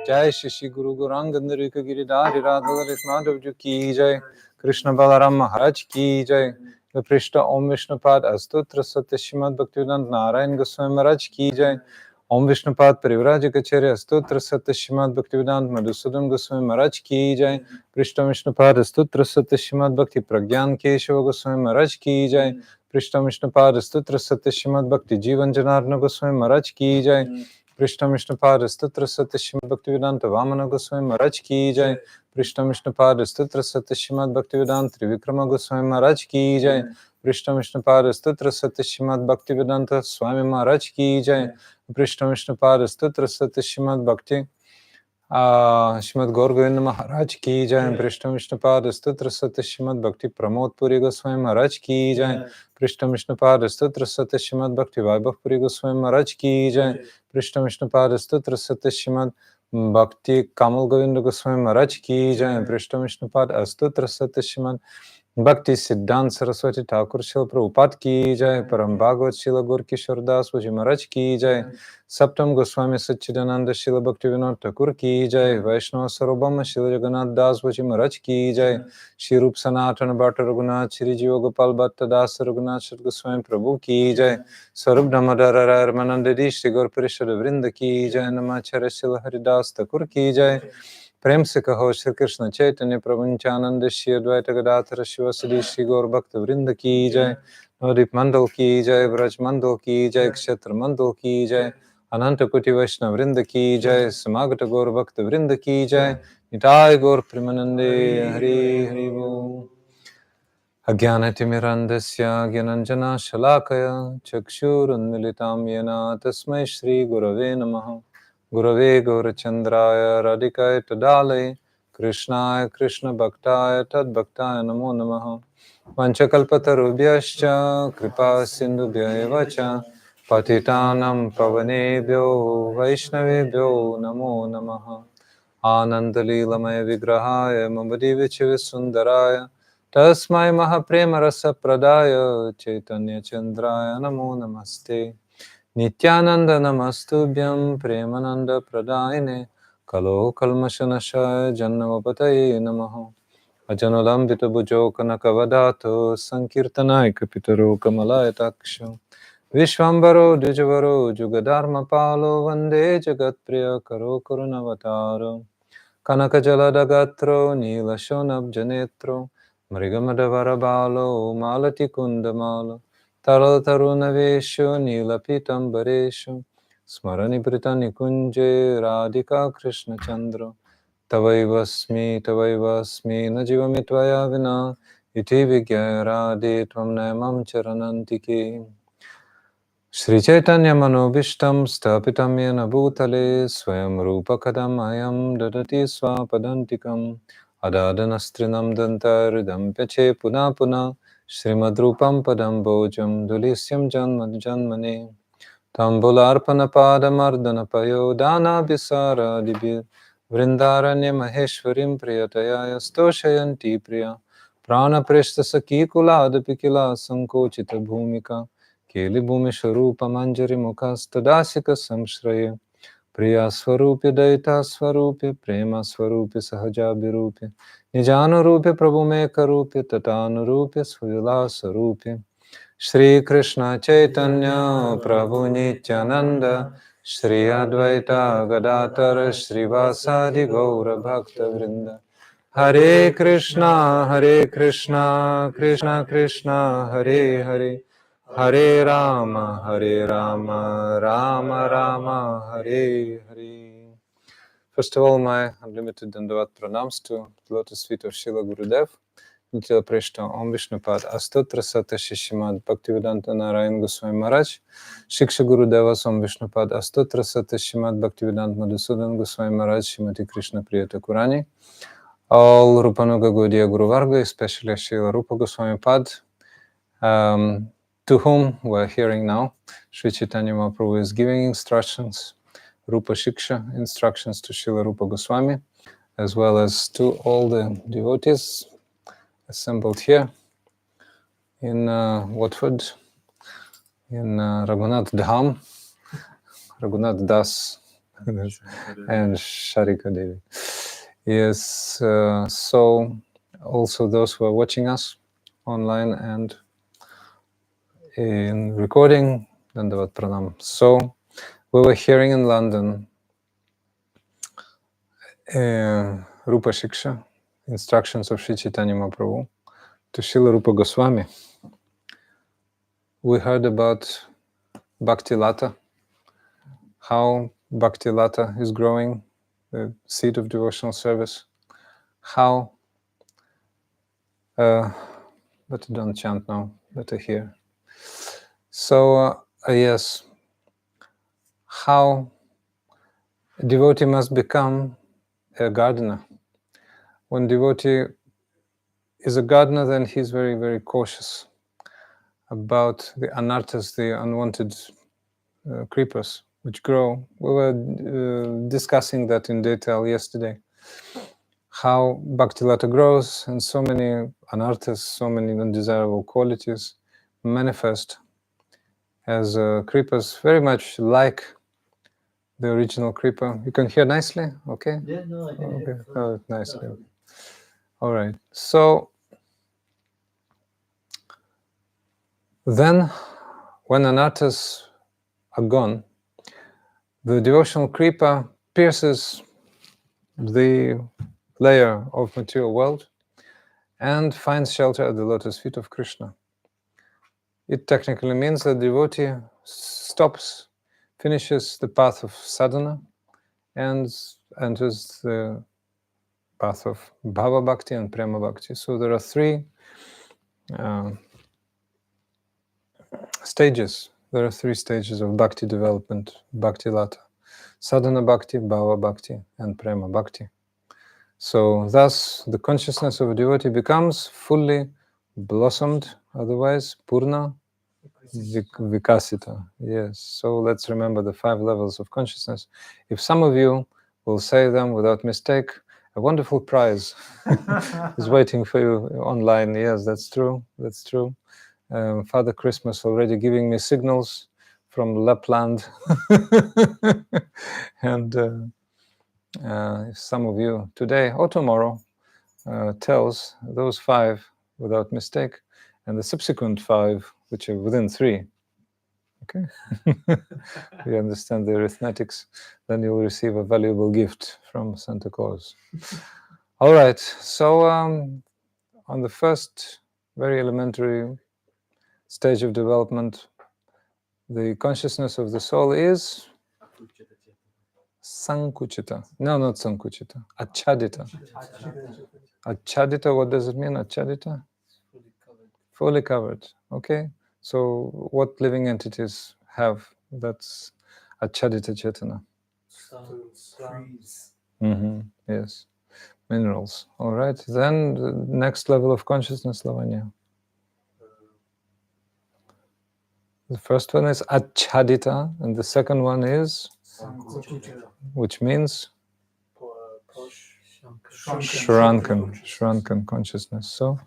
जय श्री गुरु गौरांग गिरिधारी राधा ललित माधव जी की जय। कृष्ण बलराम महाराज की जय। पृष्ठ ओम विष्णुपाद अस्तोत्र सत्य श्रीमद् भक्तिवेदांत नारायण गोस्वामी महाराज की जय। ओम विष्णुपाद परिव्राज कचेरे अस्तोत्र सत्य श्रीमद् भक्तिवेदांत मधुसूदन गोस्वामी महाराज की जय। पृष्ठ विष्णुपाद अस्तोत्र सत्य श्रीमद् भक्ति प्रज्ञान केशव गोस्वामी महाराज की जय। पृष्ठ विष्णुपाद स्तोत्र सत्य श्रीमद् भक्ति जीवन जनार्दन गोस्वामी महाराज की जय। पृष्ठ विष्णुपाद स्तोत्र सत्य श्रीमद् भक्तिवेदांत वामन गोस्वामी महाराज की जय। पृष्ठ विष्णुपाद स्तोत्र सत्य श्रीमद् भक्तिवेदांत त्रिविक्रम गोस्वामी महाराज की जय। पृष्ठ विष्णुपाद स्तोत्र सत्य श्रीमद् भक्तिवेदांत स्वामी महाराज की जय। पृष्ठ विष्णुपाद स्तोत्र सत्य श्रीमद् भक्ति श्रीमद् गौर गोविंद महाराज की जय। पृष्ठ विष्णुपाद स्तोत्र सत्य श्रीमद् भक्ति प्रमोद पुरी गोस्वामी महाराज की जय। पृष्ठ विष्णुपाद स्तोत्र सत्य श्रीमद् भक्ति वैभव पुरी गोस्वामी महाराज की जय। पृष्ठ विष्णुपाद स्तोत्र सत्य श्रीमद् भक्ति कमल गोविंद गोस्वामी महाराज की जय। पृष्ठ विष्णुपाद स्तोत्र सत्य श्रीमद् भक्ति सिद्धांत सरस्वती ठाकुर शिल प्रभुपाद की जय। परम भागवत शिल गौर किशोर दास जी महाराज की जय। सप्तम गोस्वामी सच्चिदानंद शिल भक्ति विनोद ठाकुर की जय। वैष्णव सर्वभौम शिल जगन्नाथ दास जी महाराज की जय। श्री रूप सनातन भट्ट रघुनाथ श्री जीव गोपाल भट्ट दास रघुनाथ गोस्वामी प्रभु की जय। स्वरूप दामोदर रामानंद श्री गौर परिषद वृंद की जय। नमाचार्य शिल हरिदास ठाकुर की जय। प्रेम से कहो श्री कृष्ण चैतन्य प्रभु नित्यानंद श्री अद्वैत गदाधर शिवसदी श्री गौर भक्त वृंद की जय। नवदीप मंडल की जय। ब्रज मंडल की जय। क्षेत्र मंडल की जय। अनंत कोटि वैष्णव वृंद की जय। समागत गौर भक्त वृंद की जय। निताय गौर प्रेमानंदे हरि हरि बोल। अज्ञानतिमिरन्धस्य ज्ञानाञ्जना शलाकया चक्षुरुन्मिलितं येन तस्मै श्री गुरवे नमः। गुरवे गौरचन्द्राय राधिकाय तदालये कृष्णाय कृष्णभक्ताय तद्भक्ताय नमो नमः। वंशकल्पतरुभ्यश्च कृपा सिन्धुभ्य एव च पतितानां पावनेभ्यो वैष्णवेभ्यो नमो नमः। आनन्दलीलमय विग्रहाय ममदिव्यचिविसुन्दराय तस्मै महाप्रेम रसप्रदाय चैतन्यचन्द्राय नमो नमस्ते। नित्यानंद नमस्तुभ्यं प्रेमानंद प्रदायिने कलो कल्मषनाशाय जन्मपतये नमः। अजनुलंबित भुजो कनकवदातो संकीर्तनाय कपितरो कमलायताक्षो विश्वम्भरो द्विजवरो जुगधर्मपालो वन्दे जगत्प्रियकरो करुणावतारो कनकजलदगात्रो नीलशोणब्जनेत्रो मृगमदवरबालो मालतिकुन्दमालो तरलतरुणवेशो नीलपीताम्बरेषु स्मरनिभृतनिकुञ्जे राधिका कृष्णचन्द्र तवैवस्मि न जीवमि त्वया विना इति विज्ञाय राधे त्वं नयमं चरणन्तिके। श्रीचैतन्य मनोभीष्टं स्थापितं येन भूतले स्वयं रूपकथमयं ददति स्वापदान्तिकम् अदादनस्त्रिनं दन्तहृदं प्यचे पुनः पुनः श्रीमद्रूपं पदं भोजं दुलिस्यं जन्मनि ताम्बूलार्पणपादमर्दनपयोदानाभिसारादिभिः वृन्दारण्यमहेश्वरीं प्रियतया यस्तोषयन्ति प्रिया प्राणप्रेष्ठसखीकुलादपि किला सङ्कोचितभूमिका केलिभूमिस्वरूपमञ्जरिमुखस्तदासिकसंश्रये प्रिया स्वरूपे दयिता स्वरूपे प्रेम स्वरूपे सहजाभिरूपे निजानुरूपे प्रभु में करूपे तथानुरूपे स्वविलासरूपे श्री कृष्ण चैतन्य प्रभु नित्यानंद श्री अद्वैता गदाधर श्रीवासादि गौर भक्त वृंद हरे Krishna Krishna Krishna Hare Hare Hare Ram Ram Ram Hare Hare. First of all, my unlimited Dandavat pranams to the lotus feet of Srila Gurudev, Nitya Preshta Om Vishnupad Astotra Sata Shishimad Bhaktivedanta Narayan Goswami Maharaj, Shiksha Gurudevas Om Vishnupad Astotra Sata Shishimad Bhaktivedanta Madhusudan Goswami Maharaj, Shrimati Krishna Priya Thakurani, all Rupanuga Gaudiya Guru Varga, especially Srila Rupa Goswami Pad, to whom we're hearing now, Sri Caitanya Mahaprabhu is giving instructions, Rupa-siksa, instructions to Srila Rupa Goswami, as well as to all the devotees assembled here in Watford, in Raghunath Dham, Raghunath Das and Sharika Devi. Yes, so also those who are watching us online and in recording, Dandavat Pranam. So we were hearing in London Rupa-siksa, instructions of Sri Caitanya Mahaprabhu to Srila Rupa Goswami. We heard about Bhakti Lata, how Bhakti Lata is growing, the seed of devotional service, how, better don't chant now, better hear. So, yes, how a devotee must become a gardener. When devotee is a gardener, then he's very, very cautious about the anarthas, the unwanted creepers which grow. We were discussing that in detail yesterday. How Bhakti-lata grows and so many anarthas, so many undesirable qualities manifest as creepers, very much like the original creeper. You can hear nicely? Okay? Yeah, no, I can okay. hear. Oh, nicely. Okay. All right. So then, when anarthas are gone, the devotional creeper pierces the layer of material world and finds shelter at the lotus feet of Krishna. It technically means that the devotee stops, finishes the path of sadhana, and enters the path of bhava bhakti and prema bhakti. So there are three stages. There are three stages of bhakti development, bhakti lata: sadhana bhakti, bhava bhakti, and prema bhakti. So thus the consciousness of a devotee becomes fully blossomed, otherwise purna vikasita. Yes, so let's remember the 5 levels of consciousness. If some of you will say them without mistake, a wonderful prize is waiting for you online. Yes, that's true, that's true. Father Christmas already giving me signals from Lapland. And if some of you today or tomorrow tells those 5 without mistake, and the subsequent 5 which are within 3, okay, you understand the arithmetics, then you'll receive a valuable gift from Santa Claus. All right, so on the first very elementary stage of development, the consciousness of the soul is sankuchita. No, not sankuchita. Achadita. Achadita, what does it mean, achadita? Fully covered. Okay. So what living entities have that's achadita chetana? Trees. Yes. Minerals. All right. Then the next level of consciousness, Lavanya. The first one is achadita, and the second one is, which means shrunken consciousness. So,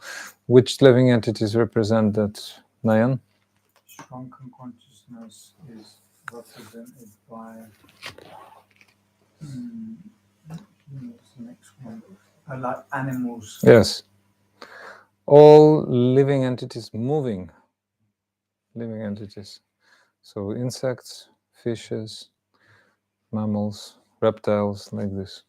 which living entities represent that, Nayan? Shrunken consciousness is represented by what's the next one? Like animals. Yes. All living entities, moving living entities. So insects, fishes, mammals, reptiles, like this.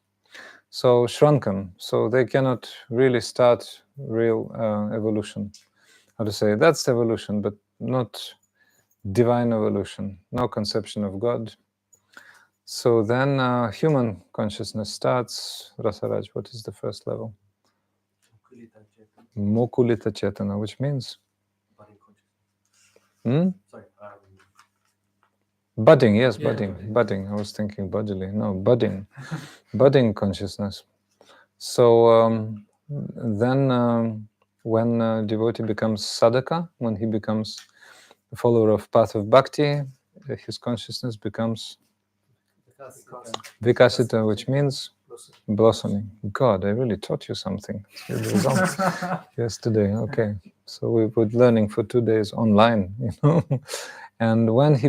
So shrunken, so they cannot really start real evolution. How to say, that's evolution, but not divine evolution, no conception of God. So then human consciousness starts. Rasaraj, what is the first level? Mukulita Chetana, which means? Sorry, budding, yes, budding. I was thinking bodily. No, budding consciousness. So then when devotee becomes sadhaka, when he becomes the follower of path of bhakti, his consciousness becomes vikasita, which means Blossoming. God, I really taught you something yesterday. Okay, so we were learning for 2 days online, And when he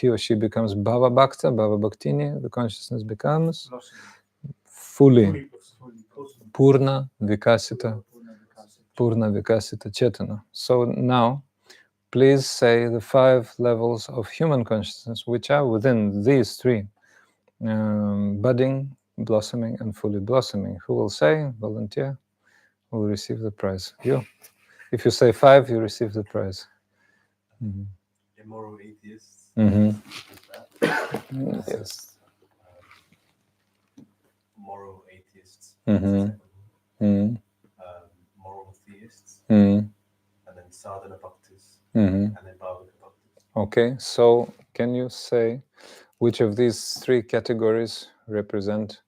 or she becomes Bhava Bhakta, Bhava Bhaktini, the consciousness becomes fully Purna Vikasita Chetana. So now, please say the 5 levels of human consciousness, which are within these 3, budding, blossoming, and fully blossoming. Who will say? Volunteer. Who will receive the prize? You. If you say 5, you receive the prize. Immoral atheists. Yes. Moral atheists. Moral theists. And then sadhana bhaktis. And then bhavika bhaktis. Okay, so can you say which of these 3 categories represent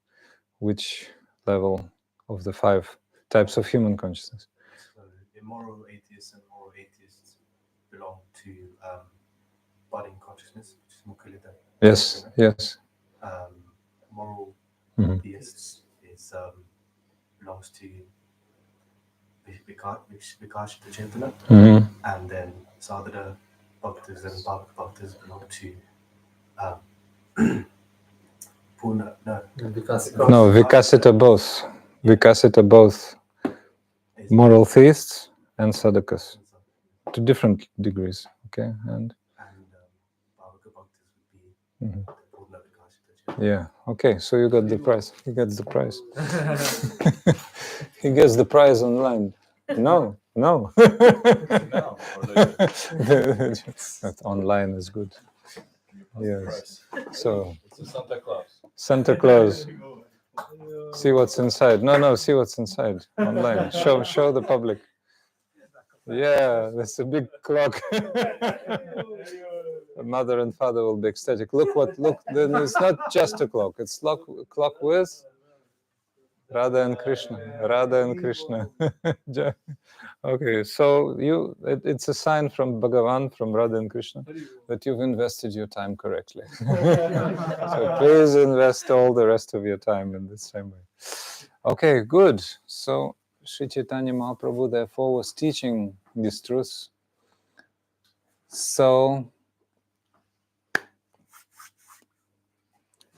which level of the 5 types of human consciousness? So immoral atheists and moral atheists belong to budding consciousness, which is Mukhalita. Yes, yes. Moral theists belongs to Vikashita Chetana. And then sadhana bhaktis and bhavika bhaktis belong to Purna. No, Vikasita both. Vikasita both. Moral theists and sadhakas. To different degrees, okay? And Bhavika bhaktis would be Purna Vikashita Chetana. yeah, okay, so you got the prize. He gets the prize. He gets the prize online. No. That online is good. Yes. So It's a Santa Claus. Santa Claus. See what's inside. No, see what's inside online. Show the public. Yeah, that's a big clock. Mother and father will be ecstatic. Look, then it's not just a clock. It's clock with Radha and Krishna. Okay, so it's a sign from Bhagavan, from Radha and Krishna, that you've invested your time correctly. So please invest all the rest of your time in this same way. Okay, good. So Sri Caitanya Mahaprabhu therefore was teaching these truths. So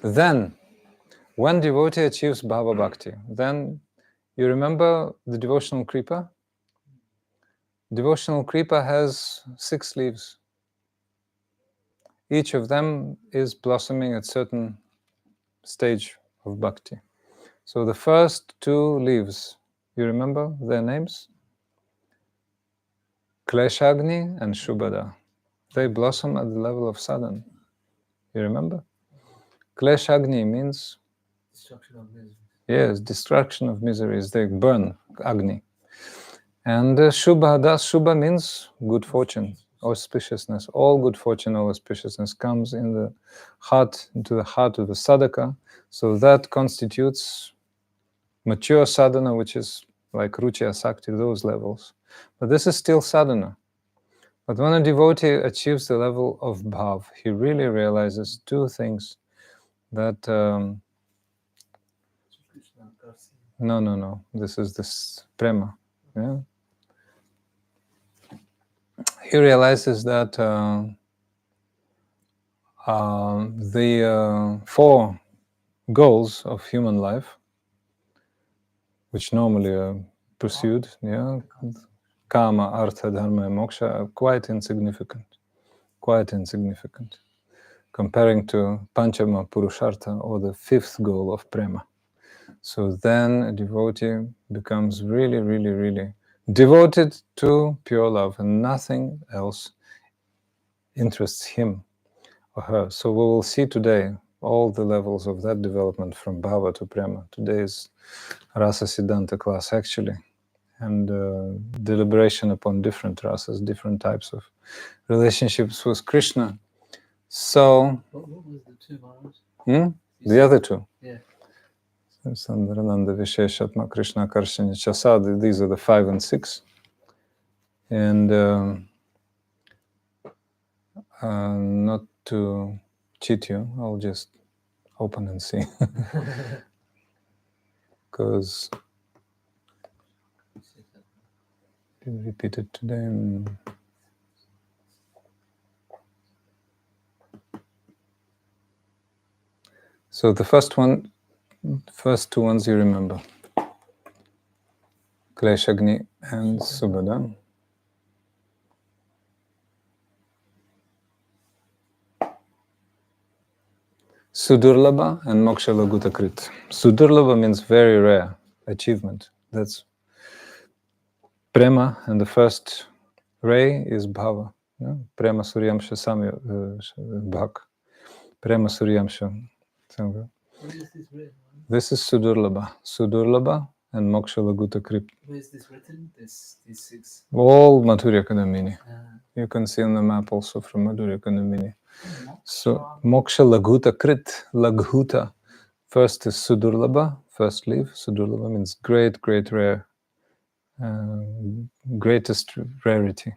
then, when devotee achieves Bhava Bhakti, then you remember the devotional kripa? Devotional kripa has 6 leaves. Each of them is blossoming at certain stage of bhakti. So the first 2 leaves, you remember their names? Kleshagni and Shubhada. They blossom at the level of sadhana. You remember? Kleshagni means Destruction of misery. yes, destruction of miseries. They burn, Agni. And Shubha means good fortune, auspiciousness. All good fortune, all auspiciousness comes into the heart of the sadhaka. So that constitutes mature sadhana, which is like ruchi asakti, those levels. But this is still sadhana. But when a devotee achieves the level of bhav, he really realizes 2 things that no. This is this prema. Yeah. He realizes that the 4 goals of human life, which normally are pursued, kama, artha, dharma, and moksha, are quite insignificant, comparing to panchama purushartha, or the 5th goal of prema. So then a devotee becomes really, really, really devoted to pure love, and nothing else interests him or her. So we will see today all the levels of that development from bhava to prema. Today's rasa siddhanta class, actually, and deliberation upon different rasas, different types of relationships with Krishna. So What was the 2 Maharaj? the other 2. Yeah. Sandrananda, Visheshatma, Krishna, Karshani, Chasad, these are the 5 and 6. And not to cheat you, I'll just open and see. because you repeat it today. So the first two ones you remember. Kleshagni and Subhada. Sudurlabha and Moksha Lagutakrit. Sudurlabha means very rare achievement. That's Prema, and the first ray is Bhava. Prema Suryamsha Samya Bhak. Prema Suryamsha. What is this ray? This is Sudurlabha. Sudurlabha and Moksha Lagutakrit. Where is this written? These six? All Madhurya Kadamini. You can see on the map also from Madhurya Kadamini. So Moksha Laghuta Krit, Laghuta. First is Sudurlabha, first leaf. Sudurlabha means great, great rare, greatest rarity,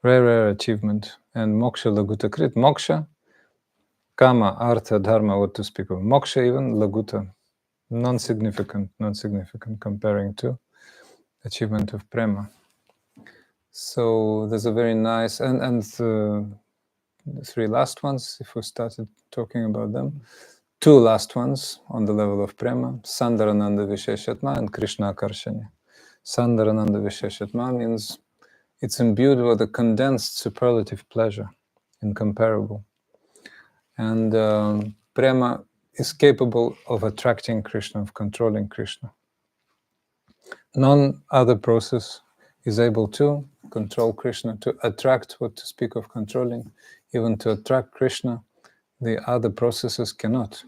rare achievement. And Moksha Laghuta Krit, Moksha, Kama, Artha, Dharma, what to speak of. Moksha even, Laghuta, non-significant comparing to achievement of Prema. So there's a very nice, and the three last ones, if we started talking about them, two last ones on the level of Prema, Sandarananda Visheshatma and Krishna Akarshanya. Sandarananda Visheshatma means it's imbued with a condensed superlative pleasure, incomparable. And Prema is capable of attracting Krishna, of controlling Krishna. None other process is able to control Krishna, to attract, what to speak of controlling, even to attract Krishna, the other processes cannot.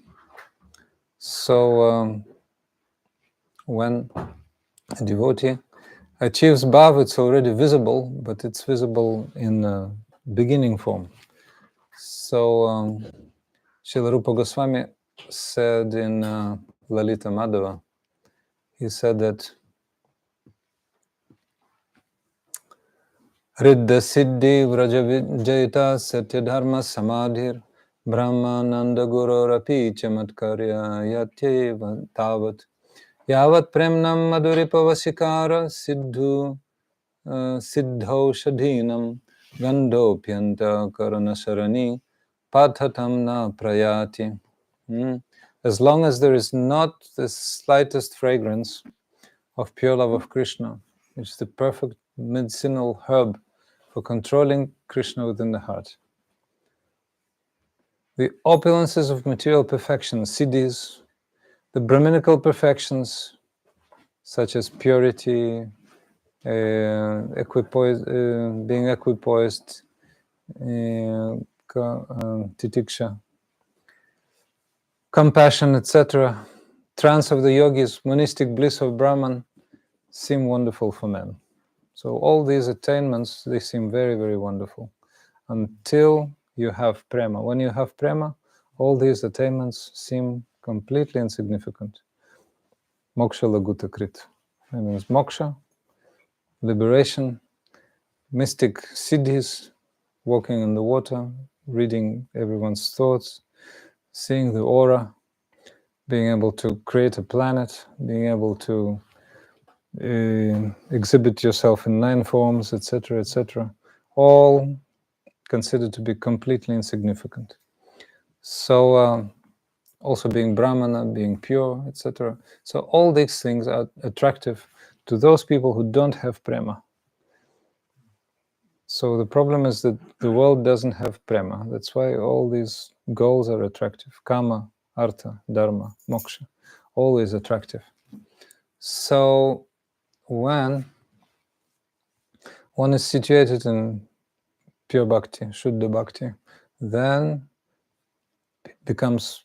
So when a devotee achieves bhava, it's already visible, but it's visible in beginning form. So Srila Rupa Goswami said in Lalita Madhava, he said that Riddha Siddhi Vraja Vijayita Satya Dharma Samadhir Brahmananda Guru Rapi Chamatkarya Yatyeva Tavat Yavat Premnam Madhuripavasikara Siddho Shadhinam Gandhopyanta Karanasarani Pathatam Na Prayati. As long as there is not the slightest fragrance of pure love of Krishna, which is the perfect medicinal herb for controlling Krishna within the heart. The opulences of material perfection, siddhis, the Brahminical perfections, such as purity, being equipoised, titiksha, compassion, etc., trance of the yogis, monistic bliss of Brahman, seem wonderful for men. So all these attainments, they seem very, very wonderful until you have prema. When you have prema, all these attainments seem completely insignificant. Moksha laguta krit. That means moksha, liberation, mystic siddhis, walking in the water, reading everyone's thoughts, seeing the aura, being able to create a planet, being able to exhibit yourself in 9 forms, etc., etc., all considered to be completely insignificant. So also being Brahmana, being pure, etc. So all these things are attractive to those people who don't have prema. So the problem is that the world doesn't have prema. That's why all these goals are attractive. Kama, artha, dharma, moksha, always attractive. So when one is situated in pure bhakti, suddha-bhakti, then becomes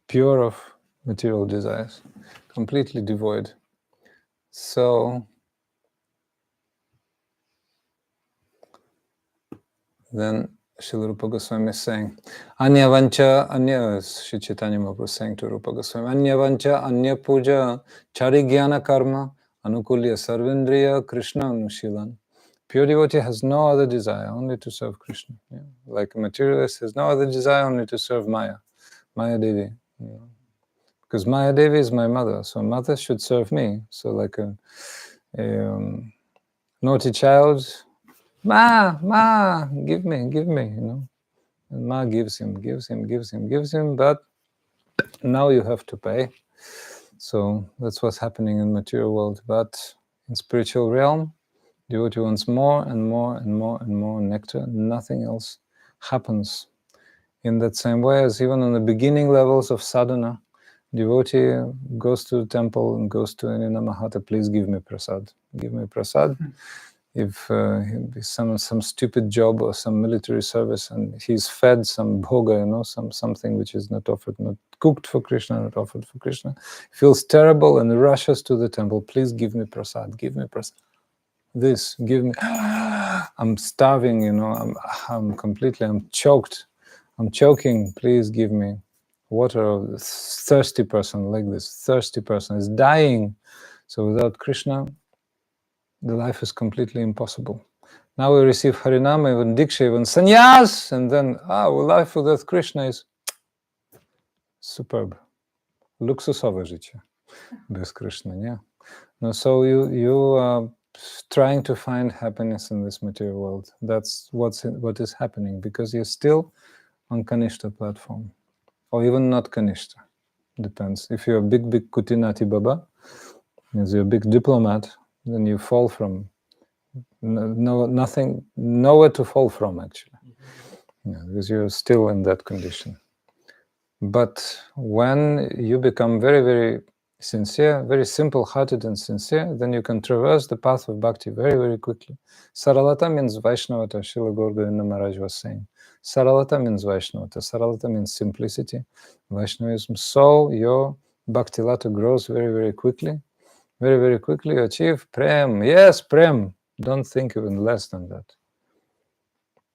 pure of material desires, completely devoid. So then Srila Rupa Goswami is saying, Anya vancha, anya, is Sri Caitanya Mahaprabhu saying to Rupa Goswami, Anya vancha, anya puja, chari jnana karma, anukulya sarvindriya, Krishna anushilan. Pure devotee has no other desire, only to serve Krishna. Yeah. Like a materialist has no other desire, only to serve Maya, Maya Devi. because Maya Devi is my mother, so mother should serve me. So like a naughty child, Ma, give me, you know. And Ma gives him, but now you have to pay. So that's what's happening in material world. But in spiritual realm, devotee wants more and more and more and more nectar. Nothing else happens. In that same way as even on the beginning levels of sadhana, devotee goes to the temple and goes to any Namahata, please give me prasad. Give me prasad. If some stupid job or some military service and he's fed some bhoga, you know, something which is not offered, not cooked for Krishna, not offered for Krishna, feels terrible and rushes to the temple, please give me prasad, give me prasad. This, give me, I'm starving, you know, I'm choked. I'm choking, please give me water. Thirsty person like this, thirsty person is dying. So without Krishna, the life is completely impossible. Now we receive Harinama, even Diksha, even Sannyas, and then, life without Krishna is superb. Luksusowe życie bez Krishna, yeah. No, so you are trying to find happiness in this material world. That's what is happening, because you're still on Kanishta platform, or even not Kanishta, depends. If you're a big Kutinati Baba, as you're a big diplomat, then you fall from nowhere to fall from, actually, because you're still in that condition. But when you become very, very sincere, very simple-hearted and sincere, then you can traverse the path of bhakti very, very quickly. Saralata means Vaishnavata, Srila Govinda Maharaj was saying. Saralata means Vaishnavata. Saralata means simplicity, Vaishnavism. So your bhakti lata grows very, very quickly. Very, very quickly you achieve prem. Yes, prem. Don't think even less than that.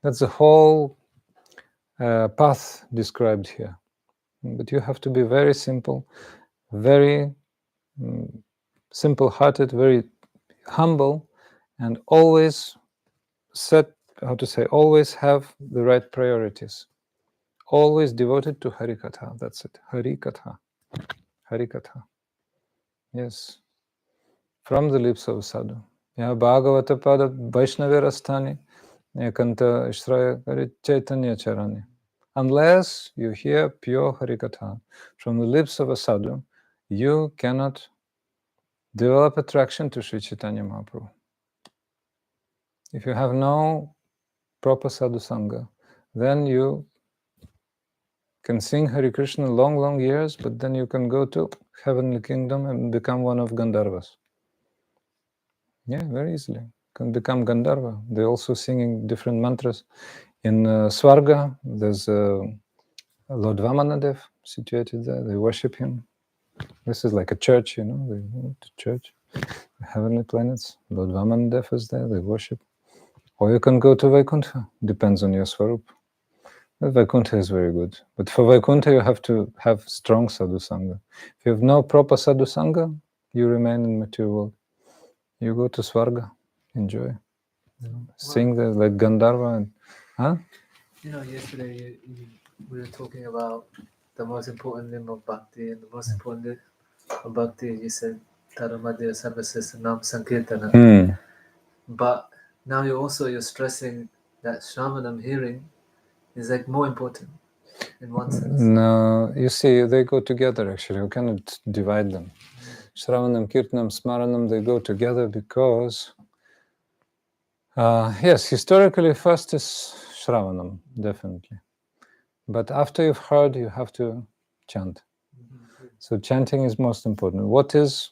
That's the whole path described here. But you have to be very simple, very simple-hearted, very humble, and always always have the right priorities. Always devoted to Harikatha. That's it. Harikatha. Harikatha. Yes. From the lips of sadhu. Ya Bhagavata Pada Vaishnavirasthani Ekanta Ishraya Chaitanya Charani. Unless you hear pure Harikatha from the lips of a sadhu, you cannot develop attraction to Sri Caitanya Mahaprabhu. If you have no proper sadhu sangha, then you can sing Hare Krishna long, long years, but then you can go to heavenly kingdom and become one of Gandharvas. Yeah, very easily. Can become Gandharva. They're also singing different mantras. In Swarga, there's Lord Vamanadev situated there. They worship him. This is like a church, you know, they go to church. The heavenly planets. Lord Vamanadev is there. They worship. Or you can go to Vaikuntha. Depends on your Swarup. But Vaikuntha is very good. But for Vaikuntha, you have to have strong sadhu sangha. If you have no proper sadhu sangha, you remain in material world. You go to Swarga, enjoy. Sing there like Gandharva. And, huh? You know, yesterday we were talking about the most important limb of bhakti, and the most important limb of bhakti, you said, Taramadya Sarvasya Nam Sankirtana. But now you're stressing that Shravanam hearing is like more important in one sense. No, you see, they go together actually. You cannot divide them. Shravanam, Kirtanam, Smaranam, they go together because, yes, historically first is Shravanam, definitely. But after you've heard, you have to chant. So chanting is most important. What is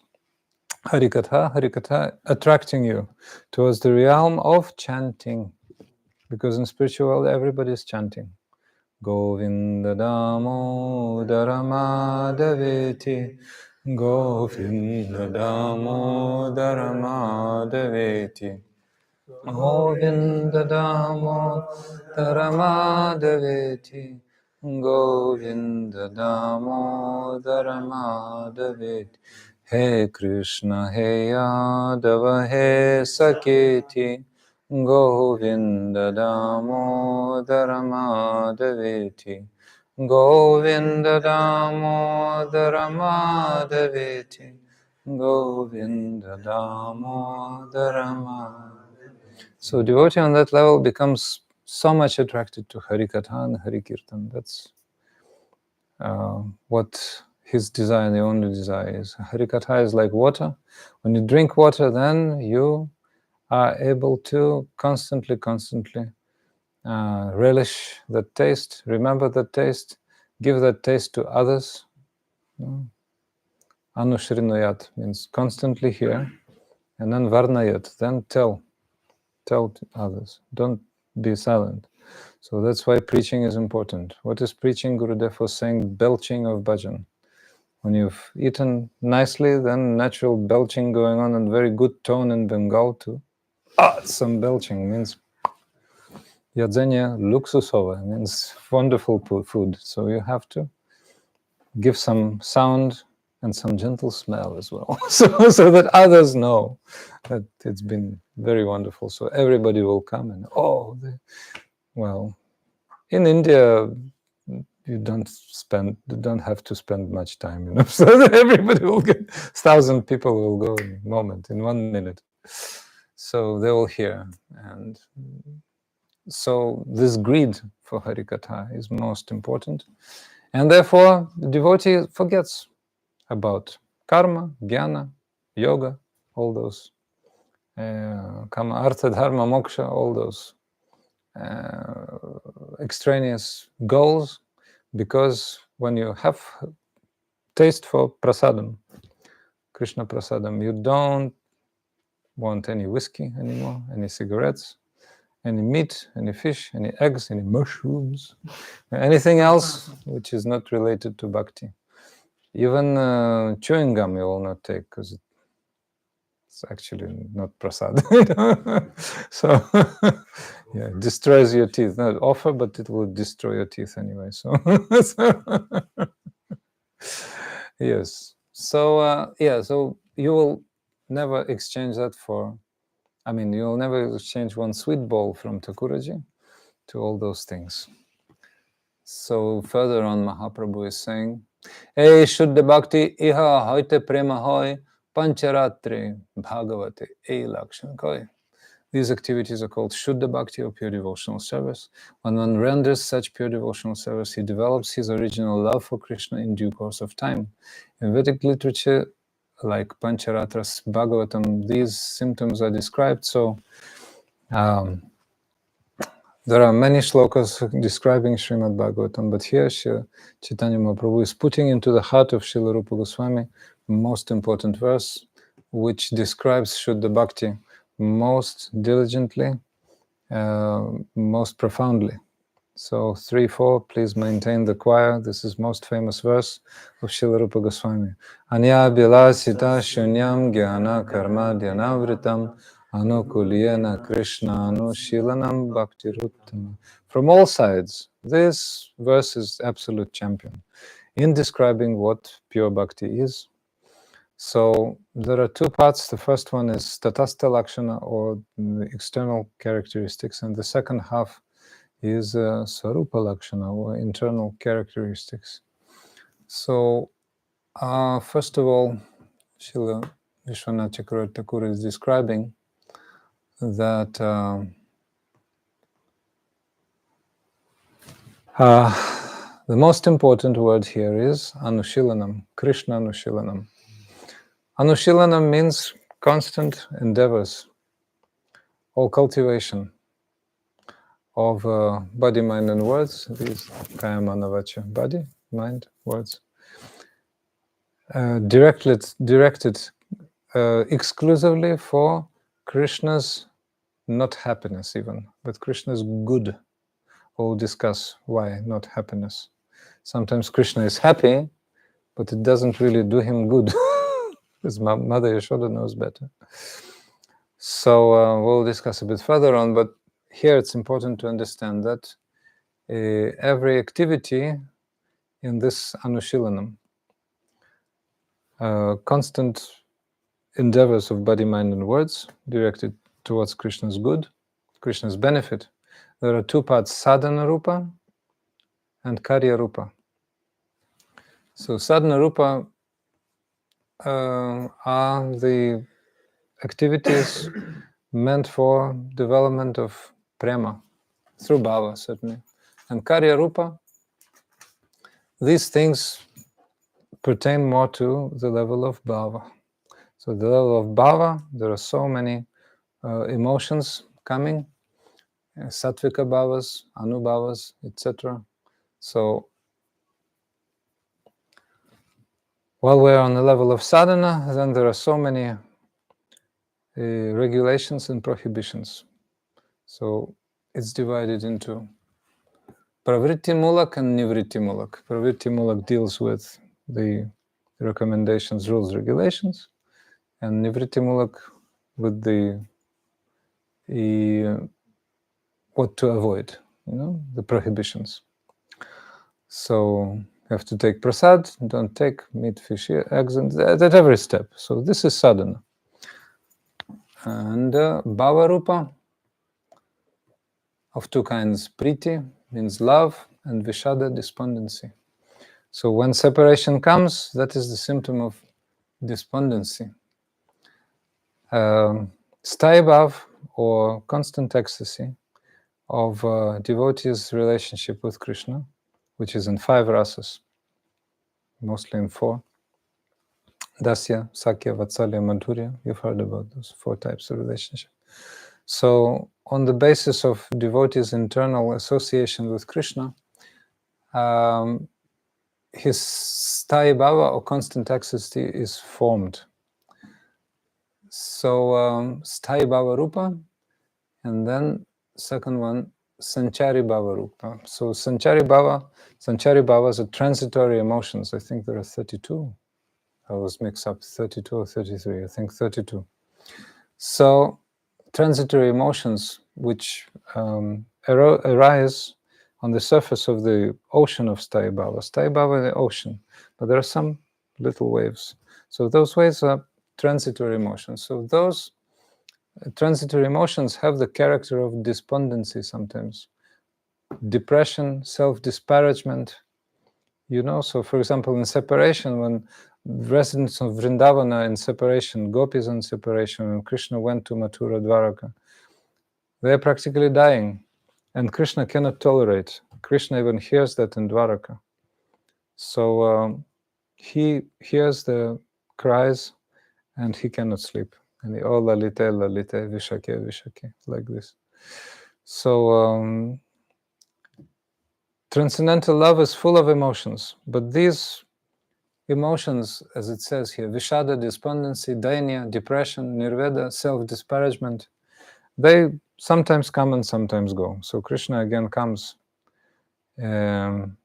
Harikatha? Harikatha attracting you towards the realm of chanting. Because in spiritual world, everybody is chanting. Govinda Damodara Madhaveti, Govinda Damodara Madhaveti, Govinda Damodara Madhaveti, Govinda Damodara Madhaveti. Hey Krishna, Hey Yadava, Hey Saketi, Govinda Damodara Madhaveti, Govinda Damodara Madhaveti, Govinda Damodara Madhaveti. So devotee on that level becomes so much attracted to Harikatha and Harikirtan. That's what his desire, the only desire is. Harikatha is like water. When you drink water, then you are able to constantly relish that taste, remember that taste, give that taste to others. Anushrinayat means constantly hear, and then varnayat, then tell to others. Don't be silent. So that's why preaching is important. What is preaching? Gurudev was saying belching of bhajan. When you've eaten nicely, then natural belching going on, and very good tone in Bengal too. Some belching means jedzenie luksusowe, means wonderful food. So you have to give some sound and some gentle smell as well, so that others know that it's been very wonderful. So everybody will come and well, in India you don't have to spend much time, so that everybody will get 1,000 people will go in a moment, in 1 minute. So they will hear, and so this greed for Harikatha is most important, and therefore the devotee forgets about karma, jnana, yoga, all those kama, artha, dharma, moksha, all those extraneous goals, because when you have taste for prasadam, Krishna prasadam, you don't want any whiskey anymore, any cigarettes, any meat, any fish, any eggs, any mushrooms, anything else which is not related to bhakti. Even chewing gum you will not take, because it's actually not prasad. So yeah, it destroys your teeth. Not offer, but it will destroy your teeth anyway. So, yes. So so you will never exchange that for, you will never exchange one sweet bowl from Thakuraji to all those things. So further on, Mahaprabhu is saying, Ei suddha-bhakti iha hoite prema hoy pancharatri bhagavate ei lakshan koi. These activities are called suddha-bhakti, or pure devotional service. When one renders such pure devotional service, he develops his original love for Krishna in due course of time. In Vedic literature, like Pancharatras Bhagavatam, these symptoms are described. So there are many shlokas describing Srimad Bhagavatam, but here Caitanya Mahaprabhu is putting into the heart of Srila Rupa Goswami the most important verse, which describes Shuddha Bhakti most diligently, most profoundly. So 3-4, please maintain the choir. This is most famous verse of Srila Rupa Goswami. Anya bilasita shunyam jnana karma dhyanavritam anukuliyana krishna anushilanam bhaktiruttama. From all sides, this verse is absolute champion in describing what pure bhakti is. So there are two parts. The first one is tatastha lakshana, or the external characteristics, and the second half is Swarupa Lakshana, or internal characteristics. So, first of all, Srila Vishwanath Chakravarti Thakur is describing that the most important word here is Anushilanam, Krishna Anushilanam. Anushilanam means constant endeavors or cultivation of body, mind, and words. These kaya, mana, vacha, body, mind, words, directed exclusively for Krishna's not happiness even, but Krishna's good. We'll discuss why not happiness. Sometimes Krishna is happy, but it doesn't really do him good. Because Mother Yashoda knows better. So we'll discuss a bit further on, but here it's important to understand that every activity in this Anushilanam, constant endeavors of body, mind, and words directed towards Krishna's good, Krishna's benefit. There are two parts, sadhana rupa and Karya Rupa. So sadhana Rupa are the activities meant for development of prema, through bhava certainly. And Karya Rupa, these things pertain more to the level of bhava. So the level of bhava, there are so many emotions coming, sattvika bhavas, anubhavas, etc. So while we're on the level of sadhana, then there are so many regulations and prohibitions. So it's divided into pravritti mulak and nivritti mulak. Pravritti mulak deals with the recommendations, rules, regulations, and nivritti mulak with the what to avoid, the prohibitions. So you have to take prasad, don't take meat, fish, eggs, and at every step. So this is sadhana. And bhava rupa of two kinds. Priti means love, and vishada, despondency. So when separation comes, that is the symptom of despondency. Sthayi or constant ecstasy of devotee's relationship with Krishna, which is in 5 rasas, mostly in 4. Dasya, Sakya, Vatsalya, Madhurya. You've heard about those 4 types of relationship. So on the basis of devotee's internal association with Krishna, his sthayi bhava or constant ecstasy is formed. So sthayi bhava rupa, and then second one, sanchari bhava rupa. So sanchari bhavas are transitory emotions. I think there are 32. I was mixed up, 32 or 33, I think 32. So transitory emotions which arise on the surface of the ocean of sthayi bhava. Sthayi bhava is the ocean, but there are some little waves. So those waves are transitory emotions. So those transitory emotions have the character of despondency sometimes. Depression, self-disparagement, So for example, in separation, when residents of Vrindavana are in separation, gopis in separation, and Krishna went to Mathura Dwaraka, they are practically dying. And Krishna cannot tolerate. Krishna even hears that in Dwaraka. So he hears the cries and he cannot sleep. And he, oh lalite, lalite, vishake, vishake, like this. So transcendental love is full of emotions, but these emotions, as it says here, vishada, despondency, dainya, depression, nirveda, self-disparagement, they sometimes come and sometimes go. So Krishna again comes to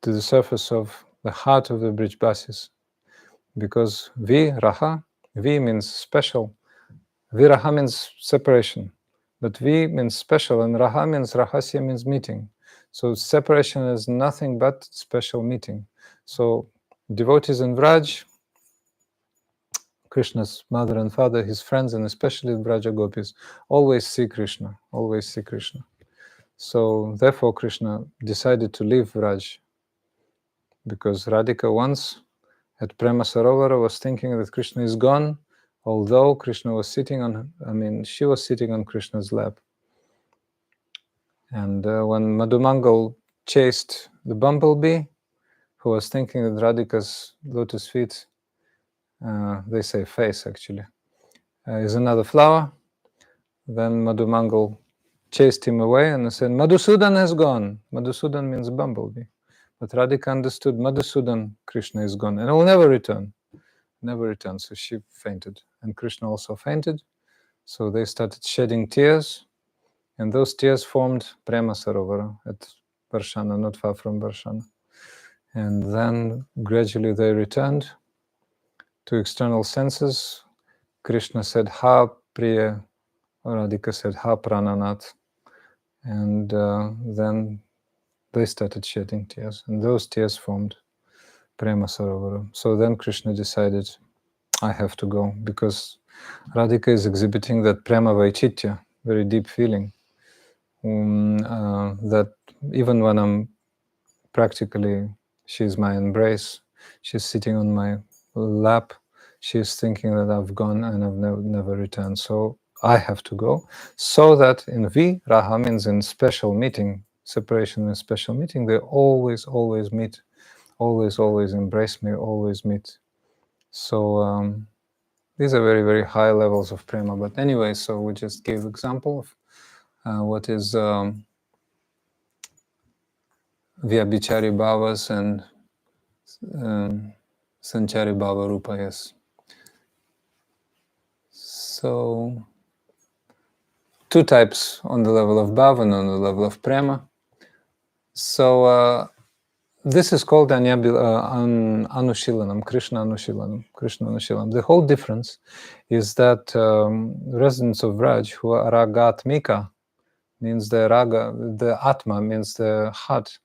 the surface of the heart of the Brijbasis, because viraha, vi means special, viraha means separation, but vi means special, and raha means rahasya, means meeting. So separation is nothing but special meeting. So devotees in Vraj, Krishna's mother and father, his friends, and especially Vraja gopis, always see Krishna, always see Krishna. So therefore Krishna decided to leave Vraj, because Radhika once at Prema Sarovara was thinking that Krishna is gone, although Krishna was sitting on, she was sitting on Krishna's lap. And when Madhumangal chased the bumblebee, who was thinking that Radhika's lotus feet, they say face actually, is another flower, then Madhumangal chased him away and said, Madhusudan has gone. Madhusudan means bumblebee. But Radhika understood Madhusudan, Krishna is gone, and will never return. Never return. So she fainted. And Krishna also fainted. So they started shedding tears. And those tears formed Prema Sarovara at Varshana, not far from Varshana. And then gradually they returned to external senses. Krishna said, Ha Priya, or Radhika said, Ha Prananath. And then they started shedding tears. And those tears formed Prema Sarovara. So then Krishna decided, I have to go, because Radhika is exhibiting that Prema Vaichitya, very deep feeling, that even when I'm practically she's my embrace. She's sitting on my lap. She's thinking that I've gone and I've never returned. So I have to go. So that in Raha means in special meeting, separation and special meeting, they always meet, always embrace me, always meet. So these are very, very high levels of prema. But anyway, so we just gave example of what is Vyabhichari Bhavas and Sanchari Bhava Rupa, yes. So, two types on the level of bhava and on the level of prema. So, this is called Anushilanam, Krishna Anushilanam. The whole difference is that residents of Raj who are Ragatmika, means the Raga, the Atma means the heart,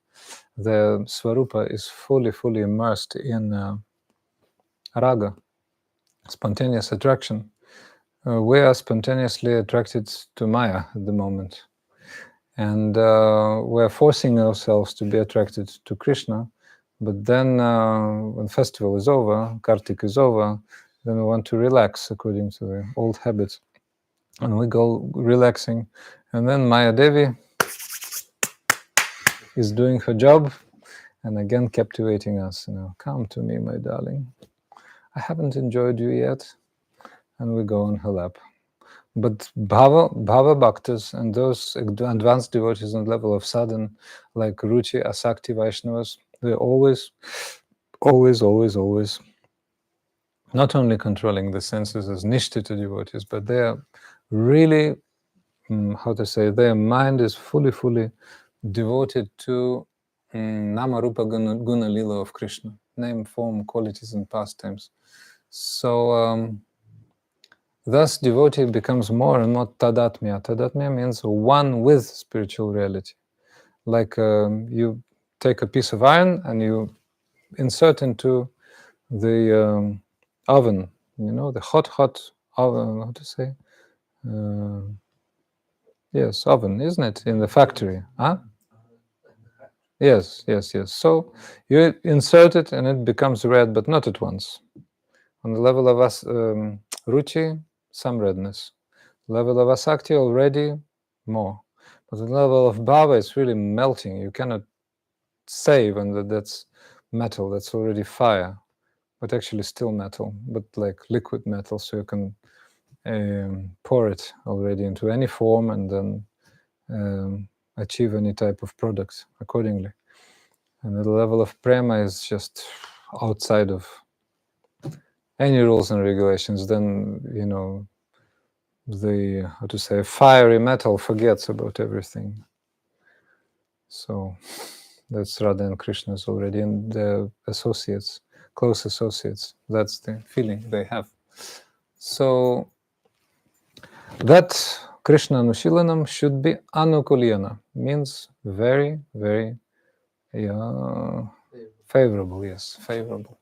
the Swarupa is fully immersed in Raga, spontaneous attraction. We are spontaneously attracted to Maya at the moment. And we're forcing ourselves to be attracted to Krishna. But then when festival is over, Kartik is over, then we want to relax according to the old habits. And we go relaxing. And then Maya Devi is doing her job and again captivating us. Come to me, my darling. I haven't enjoyed you yet. And we go on her lap. But bhava bhaktas and those advanced devotees on the level of sadhana, like Ruchi, Asakti, Vaishnavas, they're always not only controlling the senses as nishtita devotees, but they are really, their mind is fully devoted to Nama Rupa Guna Lila of Krishna, name, form, qualities, and pastimes. So, thus, devotee becomes more and more tadatmya. Tadatmya means one with spiritual reality. Like you take a piece of iron and you insert into the oven, the hot oven, how to say? Yes, oven, isn't it? In the factory. Huh? Yes. So you insert it and it becomes red, but not at once. On the level of Ruchi, some redness. Level of Asakti already more. But the level of Bhava is really melting. You cannot say even that's metal, that's already fire, but actually still metal, but like liquid metal, so you can pour it already into any form and then achieve any type of product accordingly. And the level of prema is just outside of any rules and regulations. Then, the fiery metal forgets about everything. So that's Radha and Krishna's already, and the associates, close associates. That's the feeling they have. So that Krishna Anushilanam should be Anukulyana, means very, very favorable. Yes, favorable.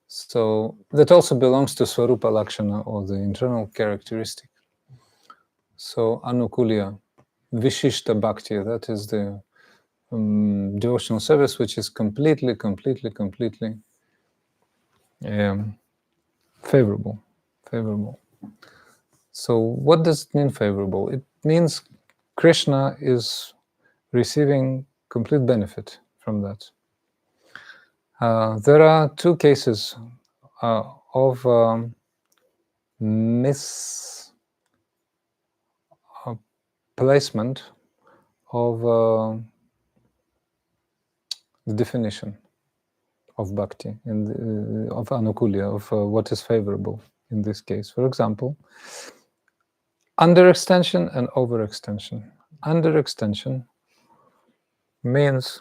So that also belongs to Swarupa Lakshana, or the internal characteristic. So Anukulya, Vishishta Bhakti, that is the devotional service which is completely favorable. So what does it mean favorable? It means Krishna is receiving complete benefit from that. There are two cases of misplacement of the definition of bhakti, of anukulya, of what is favorable in this case. For example, underextension and overextension. Underextension means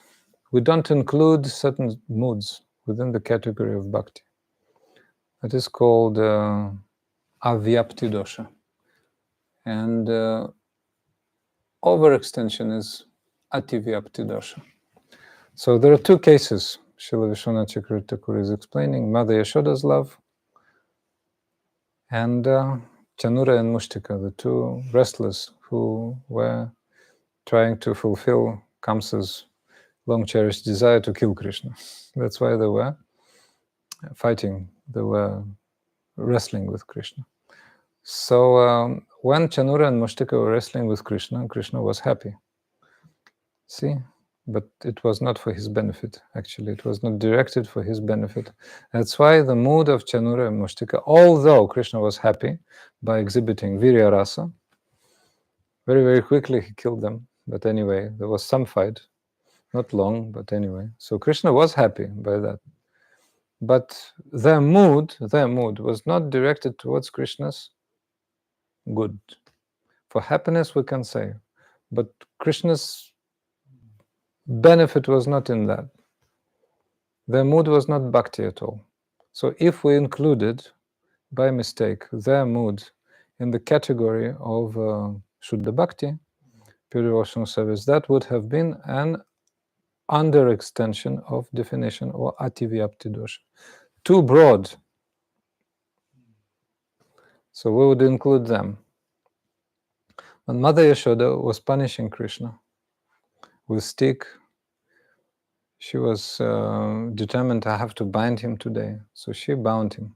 we don't include certain moods within the category of bhakti. It is called avyapti dosha. And overextension is ativyapti dosha. So there are two cases Srila Vishwanath Chakravarti Thakur is explaining: Mother Yashoda's love and Chanura and Mushtika, the two wrestlers who were trying to fulfill Kamsa's long-cherished desire to kill Krishna. That's why they were fighting, they were wrestling with Krishna. So when Chanura and Mustika were wrestling with Krishna, Krishna was happy. See? But it was not for his benefit, actually. It was not directed for his benefit. That's why the mood of Chanura and Mustika, although Krishna was happy by exhibiting Virya Rasa, very, very quickly he killed them. But anyway, there was some fight. Not long, but anyway. So Krishna was happy by that. But their mood was not directed towards Krishna's good. For happiness, we can say. But Krishna's benefit was not in that. Their mood was not bhakti at all. So if we included, by mistake, their mood in the category of suddha-bhakti, pure devotional service, that would have been an under-extension of definition, or ati-vyapti dosha. Too broad. So we would include them. When Mother Yashoda was punishing Krishna with stick, she was determined to have to bind him today. So she bound him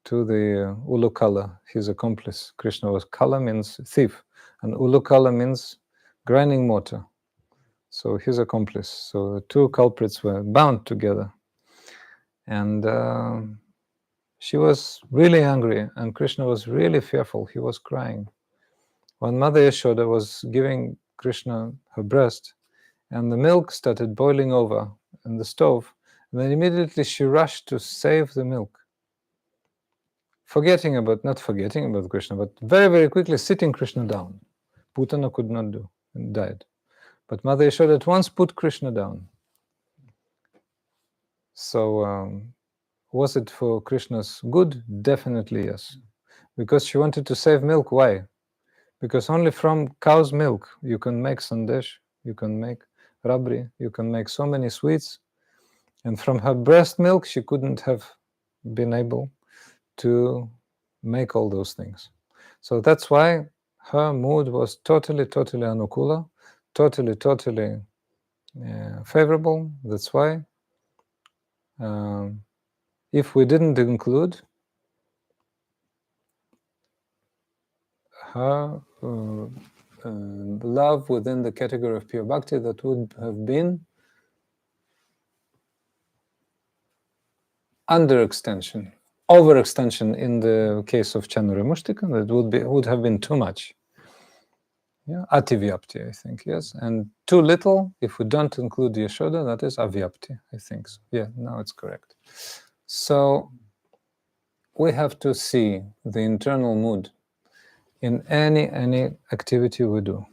to the Ulukala, his accomplice. Krishna was Kala means thief, and Ulukala means grinding mortar. So his accomplice. So the two culprits were bound together. And she was really angry, and Krishna was really fearful. He was crying. When Mother Yashoda was giving Krishna her breast, and the milk started boiling over in the stove, and then immediately she rushed to save the milk. Not forgetting about Krishna, but very, very quickly sitting Krishna down. Putana could not do, and died. But Mother Yashoda at once put Krishna down. So was it for Krishna's good? Definitely yes. Because she wanted to save milk. Why? Because only from cow's milk you can make sandesh, you can make rabri, you can make so many sweets. And from her breast milk, she couldn't have been able to make all those things. So that's why her mood was totally, totally anukula, totally, totally favorable. That's why if we didn't include her love within the category of pure bhakti, that would have been under-extension, overextension in the case of Chanura Mustika. That would have been too much. Yeah, ati-vyapti, I think, yes. And too little, if we don't include Yashoda, that is avyapti, I think so. Yeah, now it's correct. So we have to see the internal mood in any activity we do,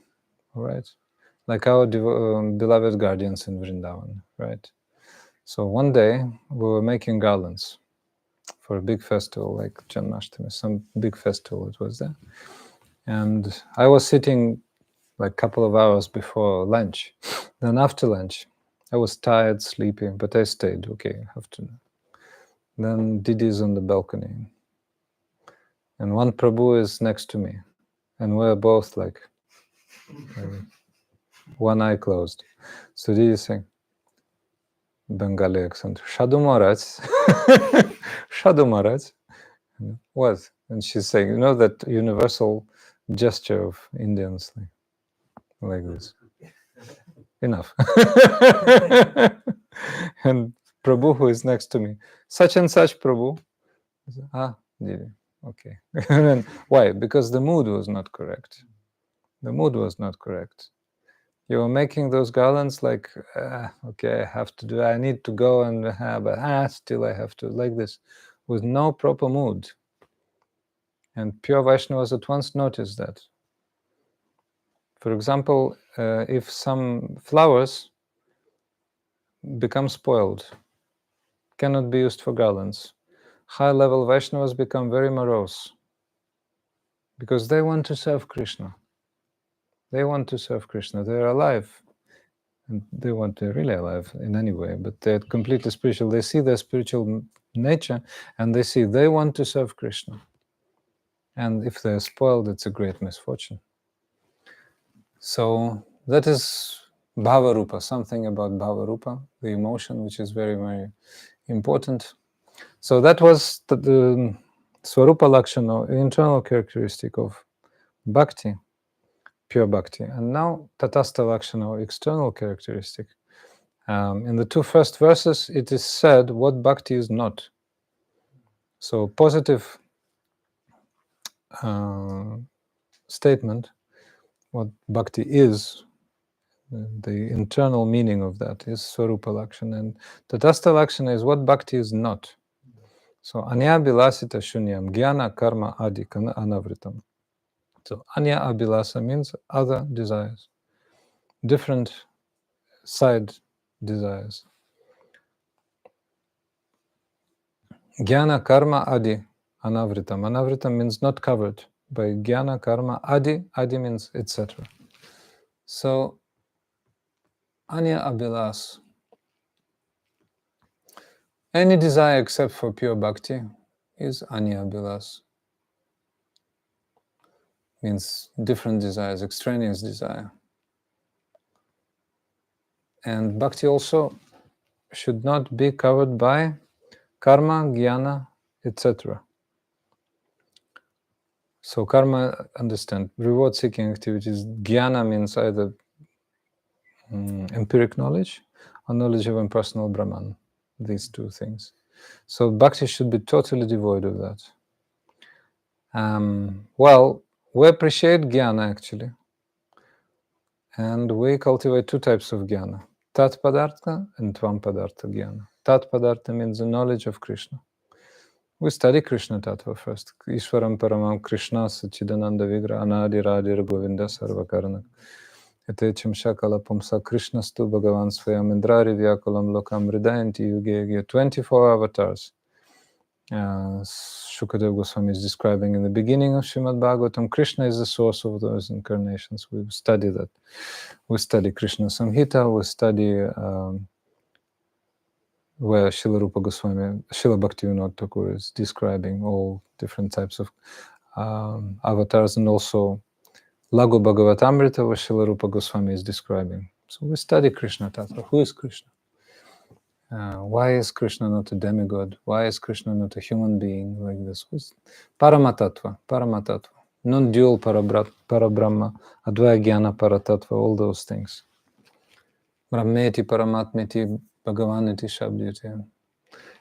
all right? Like our beloved guardians in Vrindavan, right? So one day we were making garlands for a big festival, like Janmashtami, some big festival it was there. And I was sitting like a couple of hours before lunch. Then after lunch, I was tired, sleepy, but I stayed. Okay, I have to. Then Didi is on the balcony. And one Prabhu is next to me. And we're both like one eye closed. So Didi is saying, Bengali accent, Shadu Maharaj. Shadu Maharaj. What? And she's saying, you know that universal gesture of Indians, like this. Enough. And Prabhu, who is next to me, such and such Prabhu. Okay. And why? Because the mood was not correct. The mood was not correct. You were making those garlands like, okay, I have to do, I need to go and but still I have to, like this, with no proper mood. And pure Vaishnavas at once noticed that. For example, if some flowers become spoiled, cannot be used for garlands, high-level Vaishnavas become very morose because they want to serve Krishna. They want to serve Krishna. They're alive. And they're really alive in any way, but they're completely spiritual. They see their spiritual nature and they see they want to serve Krishna. And if they're spoiled, it's a great misfortune. So that is Bhava-rupa, something about Bhava-rupa, the emotion, which is very, very important. So that was the Swarupa Lakshana, internal characteristic of Bhakti, pure Bhakti. And now Tatastha Lakshana, external characteristic. In the two first verses, it is said what Bhakti is not. So positive statement, what Bhakti is, the internal meaning of that is Swarupa Lakshana. And Tatastha Lakshana is what Bhakti is not. So Anya Bilasita Shunyam, Jnana Karma Adi Anavritam. So Anya Abhilasa means other desires, different side desires. Jnana Karma Adi Anavritam. Anavritam means not covered by Jnana Karma Adi. Adi means etc. So Anya Abhilas. Any desire except for pure bhakti is Anya Abhilas. Means different desires, extraneous desire. And bhakti also should not be covered by karma, jnana, etc. So karma, understand, reward-seeking activities. Jnana means either empiric knowledge or knowledge of impersonal Brahman, these two things. So bhakti should be totally devoid of that. Well, we appreciate jnana actually. And we cultivate two types of jnana, tat padartha and tvam padartha jnana. Tat padartha means the knowledge of Krishna. We study Krishna Tattva first. Ishvaram Paramam Krishna Sachidananda Vigra Anadi Radir Govinda Sarvakarana. Etecham Shakala Pumsa Krishna Stu Bhagavan Swayam Indrari Vyakulam Lokam Ridayanti Yuge 24 avatars. Shukadev Goswami is describing in the beginning of Srimad Bhagavatam. Krishna is the source of those incarnations. We study that. We study Krishna Samhita, we study where Srila Rupa Goswami, Srila Bhaktivinoda Thakur is describing all different types of avatars, and also Lagu Bhagavatamrita, where Srila Rupa Goswami is describing. So we study Krishna Tattva. Who is Krishna? Why is Krishna not a demigod? Why is Krishna not a human being like this? Who's Paramatatva, Paramatatva, non-dual Parabrahma, Advaya Jnana Paratattva, all those things. Brahmeti, Paramatmeti, Bhagavaniti, Shabdyati.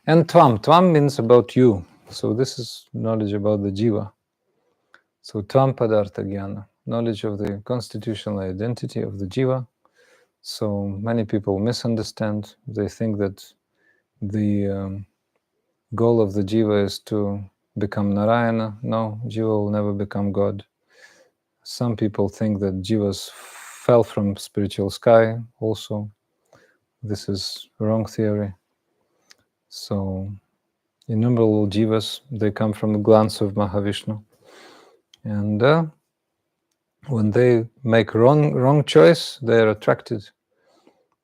And Tvam. Tvam means about you. So this is knowledge about the jiva. So Tvam Padartha Jnana, knowledge of the constitutional identity of the jiva. So many people misunderstand. They think that the goal of the jiva is to become Narayana. No, jiva will never become God. Some people think that jivas fell from spiritual sky also. This is wrong theory. So innumerable jivas, they come from the glance of Mahavishnu. And when they make wrong choice, they are attracted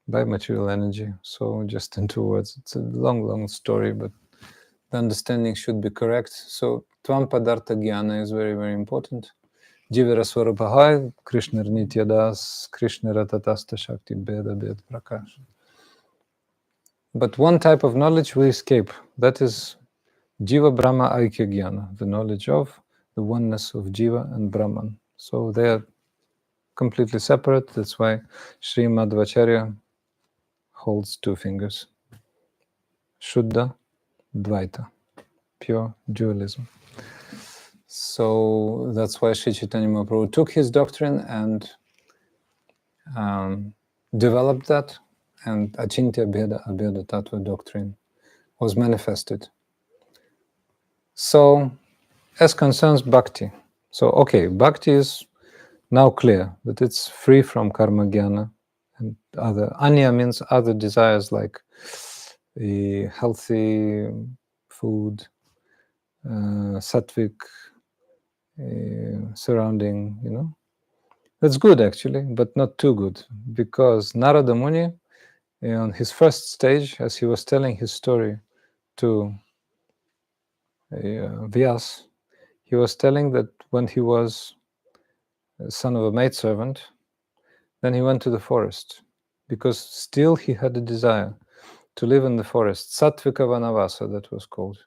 by material energy. So just in two words, it's a long story, but the understanding should be correct. So Tvam Padartha Jnana is very, very important. Jivara Swarupahai, Krishna Nitya Das, Krishna Ratatasta Shakti Beda Bed Prakash. But one type of knowledge we escape. That is Jiva Brahma Aikya Jnana, the knowledge of the oneness of Jiva and Brahman. So they are completely separate. That's why Sri Madhvacharya holds two fingers. Shuddha Dvaita, pure dualism. So that's why Sri Caitanya Mahaprabhu took his doctrine and developed that, and Achintya Bheda Abheda Tattva doctrine was manifested. So, as concerns bhakti, so okay, bhakti is now clear that it's free from karma jnana and other. Anya means other desires like the healthy food, sattvic surrounding, you know. That's good actually, but not too good, because Narada Muni, on his first stage, as he was telling his story to Vyas, he was telling that when he was son of a maidservant, then he went to the forest because still he had a desire to live in the forest. Sattvika Vanavasa, that was called.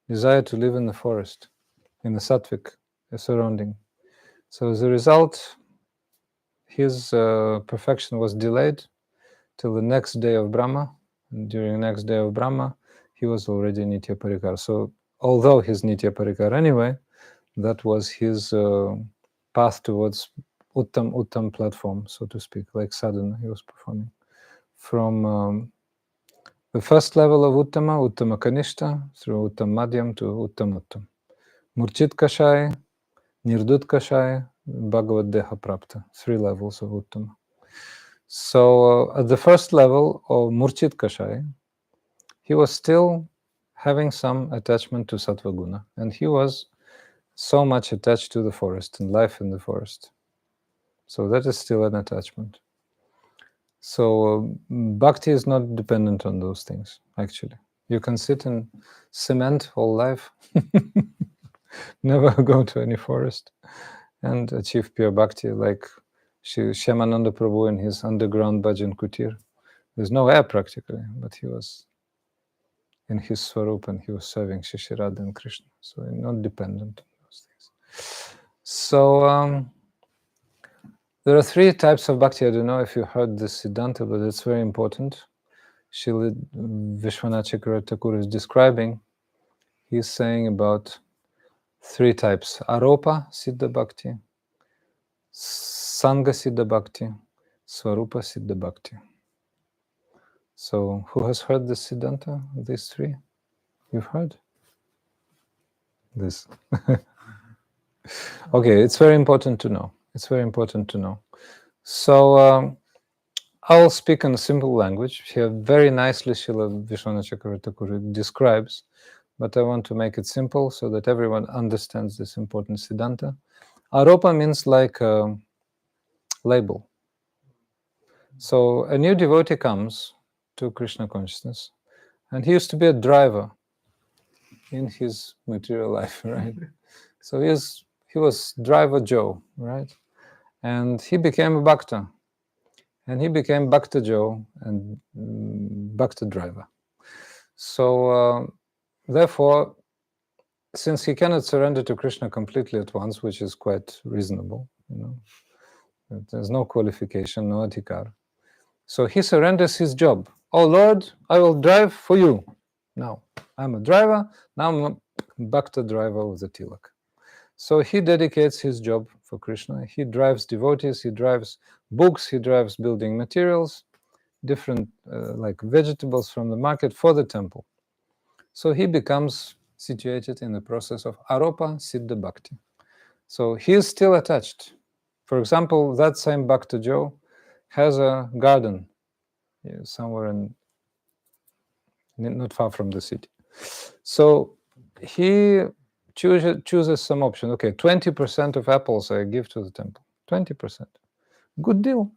Desire to live in the forest, in the sattvic surrounding. So as a result, his perfection was delayed till the next day of Brahma. And during the next day of Brahma, he was already Nitya Parikar. So although he's Nitya Parikar anyway, that was his path towards Uttam platform, so to speak, like sadhana he was performing. From the first level of Uttama Kanishta, through Uttam Madhyam to Uttam Uttam. Murchit Kashai, Nirdut Kashai, Bhagavad Deha Prapta, 3 levels of Uttama. So at the first level of Murchit Kashai, he was still having some attachment to Sattva Guna, and he was so much attached to the forest and life in the forest. So that is still an attachment. So bhakti is not dependent on those things, actually. You can sit in cement all life, never go to any forest, and achieve pure bhakti, like Shyamananda Prabhu in his underground bhajan kutir. There's no air practically, but he was in his swarup and he was serving Shri Radha and Krishna. So not dependent on those things. So there are 3 types of bhakti. I don't know if you heard this Siddhanta, but it's very important. Srila Vishwanath Chakravarti Thakur is describing. He's saying about 3 types: Aropa Siddha Bhakti, Sangha Siddha Bhakti, Swarupa Siddha Bhakti. So who has heard this Siddhanta, these 3? You've heard? This. Okay, it's very important to know. It's very important to know. So I'll speak in a simple language. Here very nicely Srila Vishwanath Chakravarti Thakur describes, but I want to make it simple so that everyone understands this important Siddhanta. Aropa means like a label. So a new devotee comes to Krishna consciousness, and he used to be a driver in his material life, right? So he was driver Joe, right? And he became a bhakta, and he became Bhakta Joe and Bhakta driver. So therefore, since he cannot surrender to Krishna completely at once, which is quite reasonable, there's no qualification, no adhikar. So he surrenders his job. Oh Lord, I will drive for you. Now I'm a driver. Now I'm a Bhakta driver with a tilak. So he dedicates his job for Krishna. He drives devotees. He drives books. He drives building materials, different like vegetables from the market for the temple. So he becomes situated in the process of Aropa Siddha Bhakti. So he is still attached. For example, that same Bhakta Joe has a garden somewhere not far from the city. So he chooses some option. Okay, 20% of apples I give to the temple. 20%. Good deal.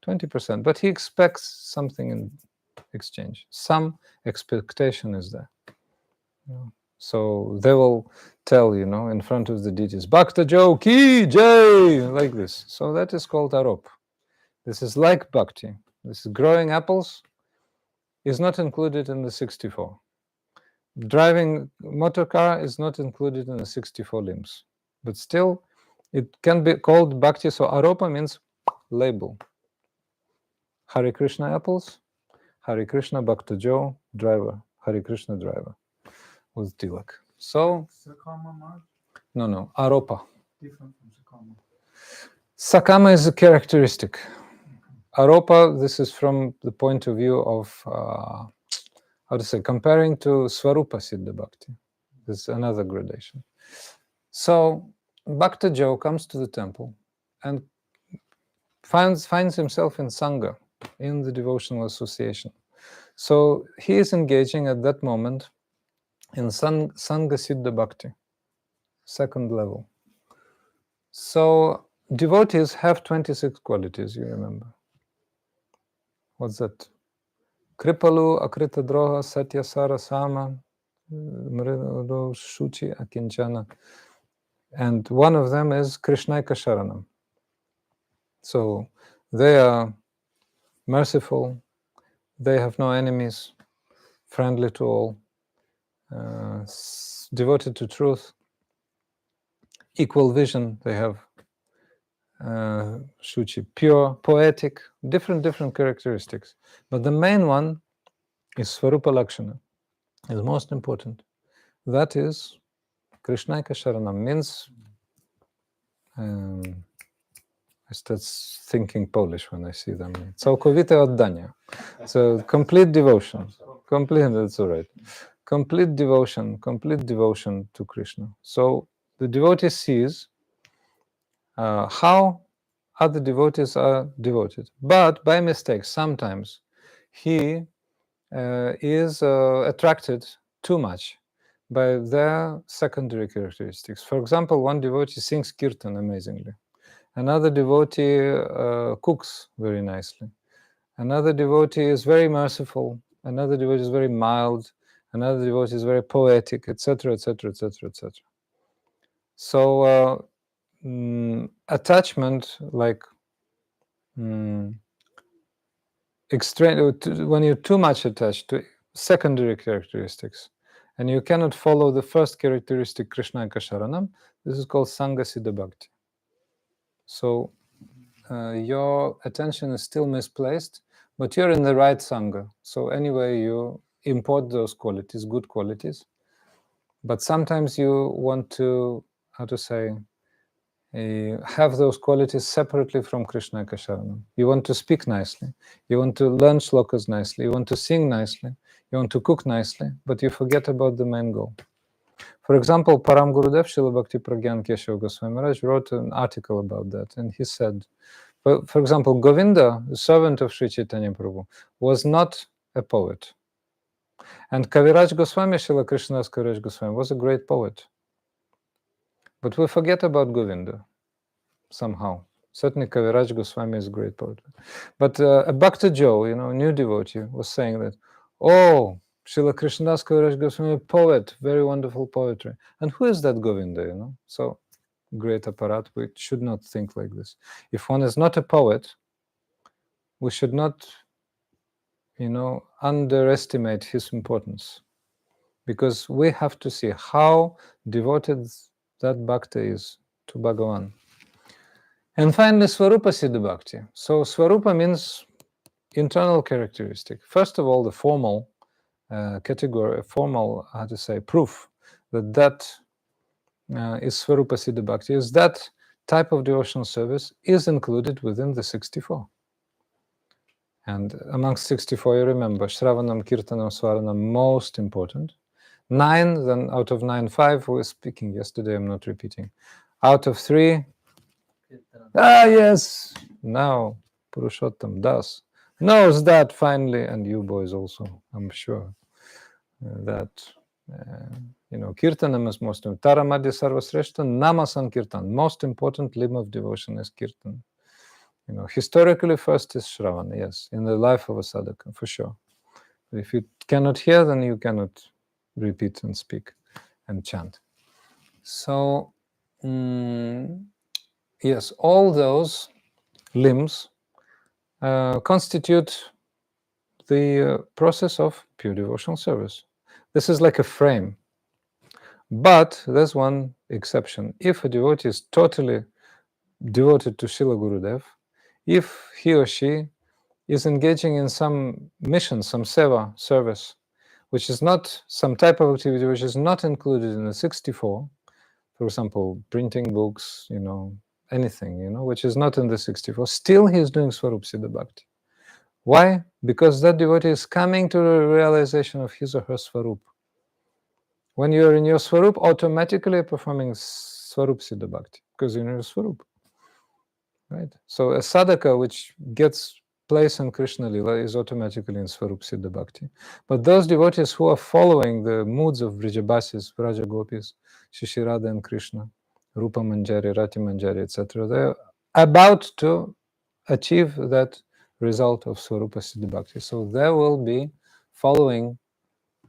20%. But he expects something in exchange. Some expectation is there. So they will tell, in front of the deities, Bhakta Joe ki jai, like this. So that is called arop. This is like bhakti. This is growing apples is not included in the 64. Driving motor car is not included in the 64 limbs. But still, it can be called bhakti. So aropa means label. Hare Krishna apples, Hare Krishna Bhakta Joe, driver, Hare Krishna driver with tilak. So, Sakama Mark? No, aropa. Different from Sakama. Sakama is a characteristic. Aropa, this is from the point of view of, comparing to Swarupa Siddha Bhakti. This is another gradation. So, Bhakta Joe comes to the temple and finds himself in Sangha, in the devotional association. So, he is engaging at that moment in Sangha Siddha Bhakti, second level. So, devotees have 26 qualities, you remember. What's that? Kripalu, Akrita Droha, Satya Sara Sama, Mrido Shuchi Akinchana. And one of them is Krishnaika Sharanam. So they are merciful, they have no enemies, friendly to all, devoted to truth, equal vision they have, Shuchi, pure, poetic, different characteristics. But the main one is Svarupa Lakshana, is the most important. That is Krishnaika Sharanam, means I start thinking Polish when I see them. Całkowite oddanie. So complete devotion. That's all right. Complete devotion to Krishna. So the devotee sees how other devotees are devoted. But by mistake, sometimes he is attracted too much by their secondary characteristics. For example, one devotee sings kirtan amazingly. Another devotee cooks very nicely. Another devotee is very merciful. Another devotee is very mild. Another devotee is very poetic, etc., etc., etc., etc. So attachment, like extreme, when you're too much attached to secondary characteristics, and you cannot follow the first characteristic, Krishna Sharanam, this is called Sangha Siddha-bhakti. So your attention is still misplaced, but you're in the right Sangha. So anyway, you import those qualities, good qualities. But sometimes you want to, how to say, have those qualities separately from Krishna Sharanam. You want to speak nicely. You want to learn shlokas nicely. You want to sing nicely. You want to cook nicely, but you forget about the main goal. For example, Param Gurudev Srila Bhakti Pragyan Keshav Goswami Maharaj wrote an article about that, and he said, for example, Govinda, the servant of Sri Caitanya Mahaprabhu, was not a poet. And Kaviraj Goswami, Srila Krishnadas Kaviraj Goswami, was a great poet. But we forget about Govinda somehow. Certainly Kaviraj Goswami is a great poet. But a Bhakta Joe, new devotee, was saying that, oh, Srila Krishnadas Kaviraj Goswami, poet, very wonderful poetry. And who is that Govinda, So, great apparat, we should not think like this. If one is not a poet, we should not, underestimate his importance. Because we have to see how devoted that bhakta is to Bhagavan. And finally, Svarupa Siddha-bhakti. So Svarupa means internal characteristic. First of all, the formal category, formal, proof that is Svarupa Siddha-bhakti is that type of devotional service is included within the 64. And amongst 64, you remember, Shravanam, Kirtanam, Svaranam, most important. 9, then out of 9, 5, we were speaking yesterday, I'm not repeating. Out of 3, yes, now Purushottam Das knows that finally, and you boys also, I'm sure, that, Kirtanam is most important. Taramadya Sarvasreshta, Nama Sankirtan, most important limb of devotion is Kirtan. Historically, first is Shravana, yes, in the life of a sadhaka, for sure. But if you cannot hear, then you cannot repeat and speak and chant. So, yes, all those limbs constitute the process of pure devotional service. This is like a frame. But there's one exception. If a devotee is totally devoted to Srila Gurudev, if he or she is engaging in some mission, some seva, service, which is not some type of activity which is not included in the 64, for example, printing books, anything, which is not in the 64, still he is doing Swarup Siddha Bhakti. Why? Because that devotee is coming to the realization of his or her Swarup. When you're in your Swarup, automatically you're performing Swarup Siddha Bhakti, because you're in your Swarup. Right? So a sadhaka which gets place in Krishna Lila is automatically in Swarup Siddha Bhakti. But those devotees who are following the moods of Vrijabasis, Vraja Gopis, Shishirada and Krishna, Rupa Manjari, Rati Manjari, etc., they're about to achieve that result of Swarupa Siddha Bhakti. So they will be following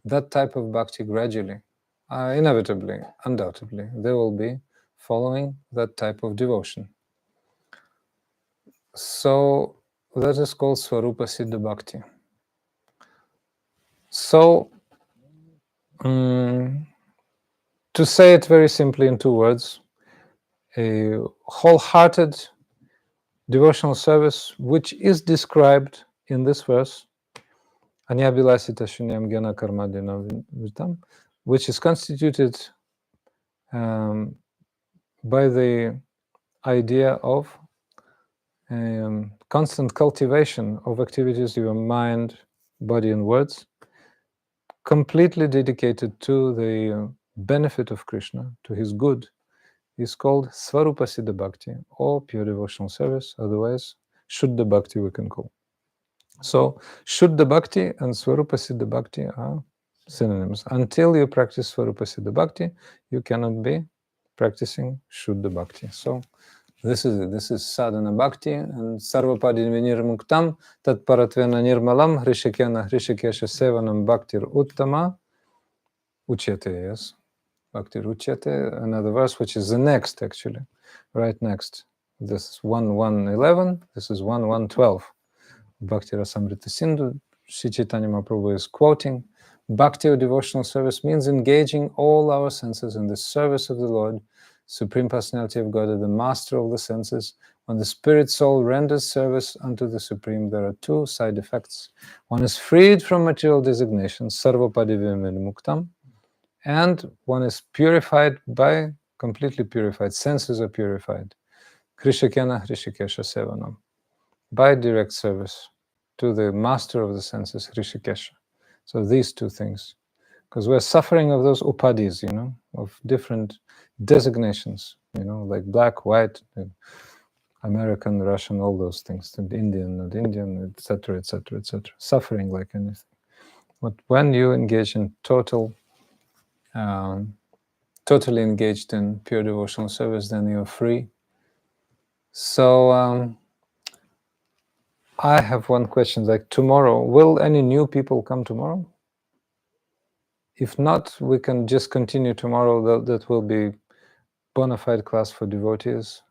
that type of bhakti gradually. Inevitably, undoubtedly, they will be following that type of devotion. So that is called suddha-bhakti. So, to say it very simply in 2 words, a wholehearted devotional service which is described in this verse, which is constituted by the idea of constant cultivation of activities of your mind, body, and words, completely dedicated to the benefit of Krishna, to his good, is called Svarupa-siddha-bhakti, or pure devotional service, otherwise Shuddha-bhakti we can call. So Shuddha-bhakti and Svarupa-siddha-bhakti are synonyms. Until you practice Svarupa-siddha-bhakti, you cannot be practicing Shuddha-bhakti. So this is it. This is sadhana bhakti, and sarvapadi vinirmuktam tat paratvena nirmalam hrishikena hrishikesha sevanam bhaktir uttama uchyate, yes? Bhaktir uchyate, another verse which is the next, actually, right next. This is 1:1:11, this is 1:1:12. Bhakti Rasamrita Sindhu, Sri Caitanya Mahaprabhu is quoting, Bhakti or devotional service means engaging all our senses in the service of the Lord, Supreme Personality of God, the master of the senses. When the spirit soul renders service unto the Supreme, there are 2 side effects. One is freed from material designations, sarvapadi vinimuktam, and one is purified by, completely purified, senses are purified, Krishakena Hrishikesha Sevanam, by direct service to the master of the senses, Hrishikesha. So these 2 things, because we're suffering of those upadis, of different designations, like black, white, American, Russian, all those things, and Indian, not Indian, etc., etc., etc. Suffering like anything. But when you engage in totally engaged in pure devotional service, then you're free. So I have one question, like tomorrow, will any new people come tomorrow? If not, we can just continue tomorrow. That will be bona fide class for devotees.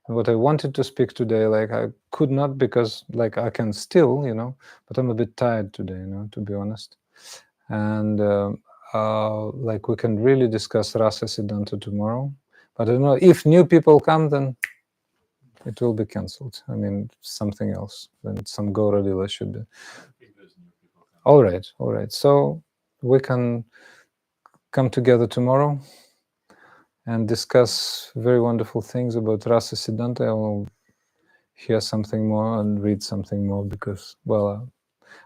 And what I wanted to speak today, like I could not, because like I can still, but I'm a bit tired today, to be honest. And like we can really discuss Rasa Siddhanta tomorrow. But I don't know, if new people come, then it will be cancelled. I mean, something else. Then some Gaura Lila should be. All right. So we can come together tomorrow and discuss very wonderful things about Rasa Siddhanta. I will hear something more and read something more, because, well,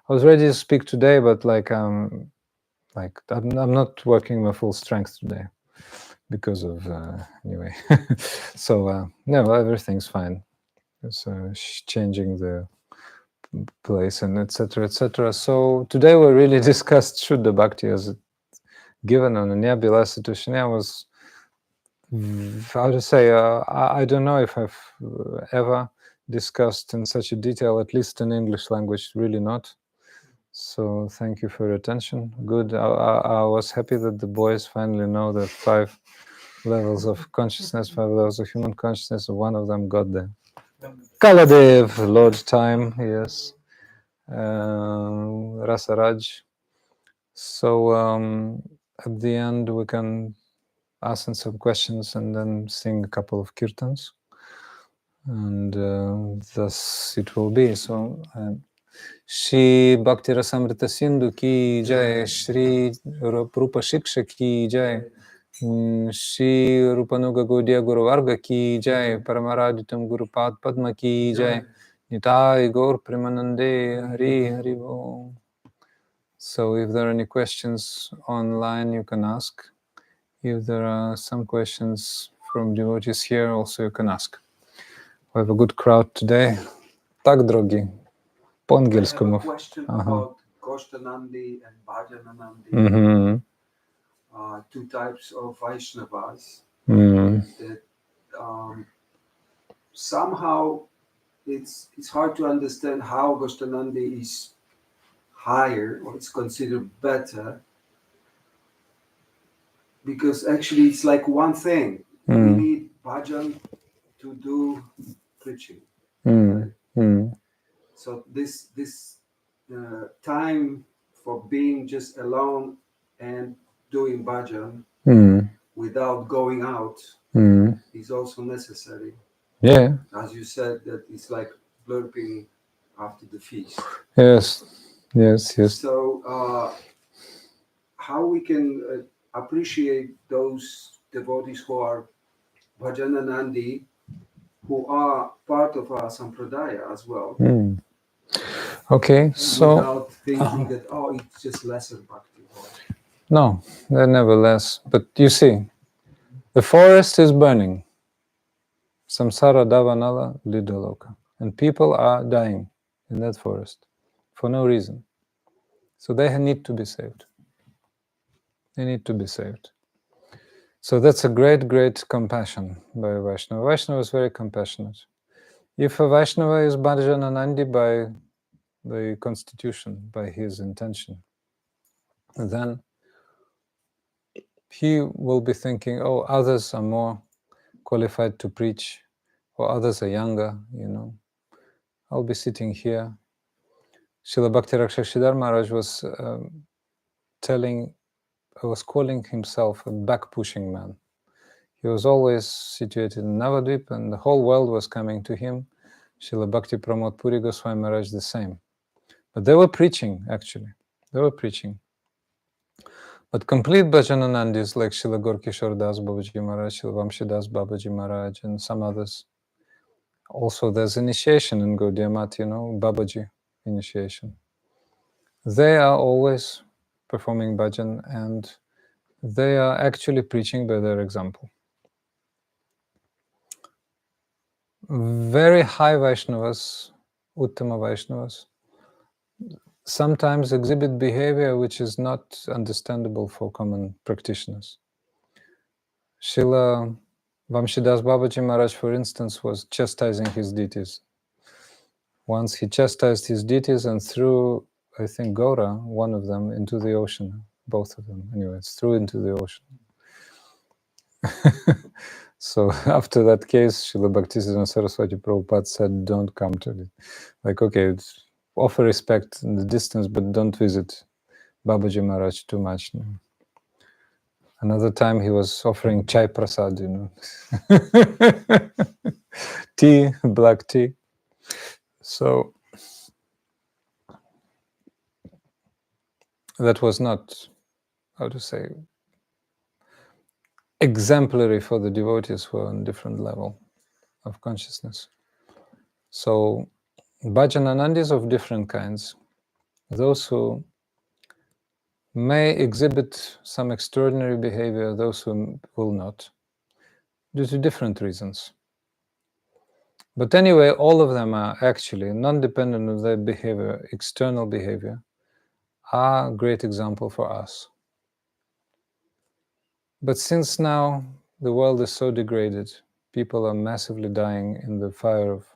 I was ready to speak today, but I'm not working my full strength today because of anyway. So no, everything's fine. It's changing the place and etc., etc. So today we really discussed Shuddha-bhakti as it given on Anya Bilasa Tushanya. Was, how to say, I don't know if I've ever discussed in such a detail, at least in English language, really not. So thank you for your attention. Good. I was happy that the boys finally know the 5 levels of consciousness, 5 levels of human consciousness. One of them got there. Kaladev, Lord Time, yes. Rasaraj. So at the end we can ask some questions and then sing a couple of kirtans, and thus it will be. So Shri Bhakti Rasamrita Sindhu ki jai, Shri Rupa-siksa ki jai, Shri Rupanuga Gaudiya Guru Varga ki jai, Paramaraditam Guru Pad Padma ki jai, Nitai Gaur Premanande, Hari Hari Bo. So if there are any questions online, you can ask. If there are some questions from devotees here, also you can ask. We have a good crowd today. Tak, drogi. Po angielsku mów. I have a question about Goshtanandi and Bhajananandi. 2 types of Vaishnavas. That somehow it's hard to understand how Goshtanandi is higher, or it's considered better, because actually it's like one thing. We need bhajan to do preaching. Right? So this time for being just alone and doing bhajan without going out is also necessary. Yeah. As you said, that it's like burping after the feast. Yes. So how we can appreciate those devotees who are bhajananandi, who are part of our sampradaya as well, Okay, so without thinking that it's just lesser bhakti. no, they're never less. But you see, the forest is burning. Samsara davanala lidaloka. And people are dying in that forest for no reason. So they need to be saved. They need to be saved. So that's a great, great compassion by a Vaishnava. Vaishnava is very compassionate. If a Vaishnava is bhajananandi by constitution, by his intention, then he will be thinking, oh, others are more qualified to preach, or others are younger, I'll be sitting here. Srila Bhakti Rakshakshidhar Maharaj was calling himself a back-pushing man. He was always situated in Navadvip, and the whole world was coming to him. Srila Bhakti Pramod Puri Goswami Maharaj the same. But they were preaching, actually. They were preaching. But complete Bhajananandis like Srila Gorkishore Das Babaji Maharaj, Srila Vamshi Das Babaji Maharaj, and some others. Also, there's initiation in Gaudiya Math, Babaji initiation. They are always performing bhajan, and they are actually preaching by their example. Very high Vaishnavas, Uttama Vaishnavas, sometimes exhibit behavior which is not understandable for common practitioners. Srila Vamshidas Babaji Maharaj, for instance, was chastising his deities. Once he chastised his deities and threw, I think, Gaura, one of them, into the ocean. Both of them, anyways, threw into the ocean. So after that case, Srila Bhaktisiddhanta Saraswati Prabhupada said, don't come to it. Like, okay, offer respect in the distance, but don't visit Babaji Maharaj too much. Another time he was offering chai prasad, tea, black tea. So that was not, how to say, exemplary for the devotees who are on a different level of consciousness. So bhajananandis of different kinds, those who may exhibit some extraordinary behavior, those who will not, due to different reasons. But anyway, all of them are actually, non-dependent of their behavior, external behavior, are a great example for us. But since now the world is so degraded, people are massively dying in the fire of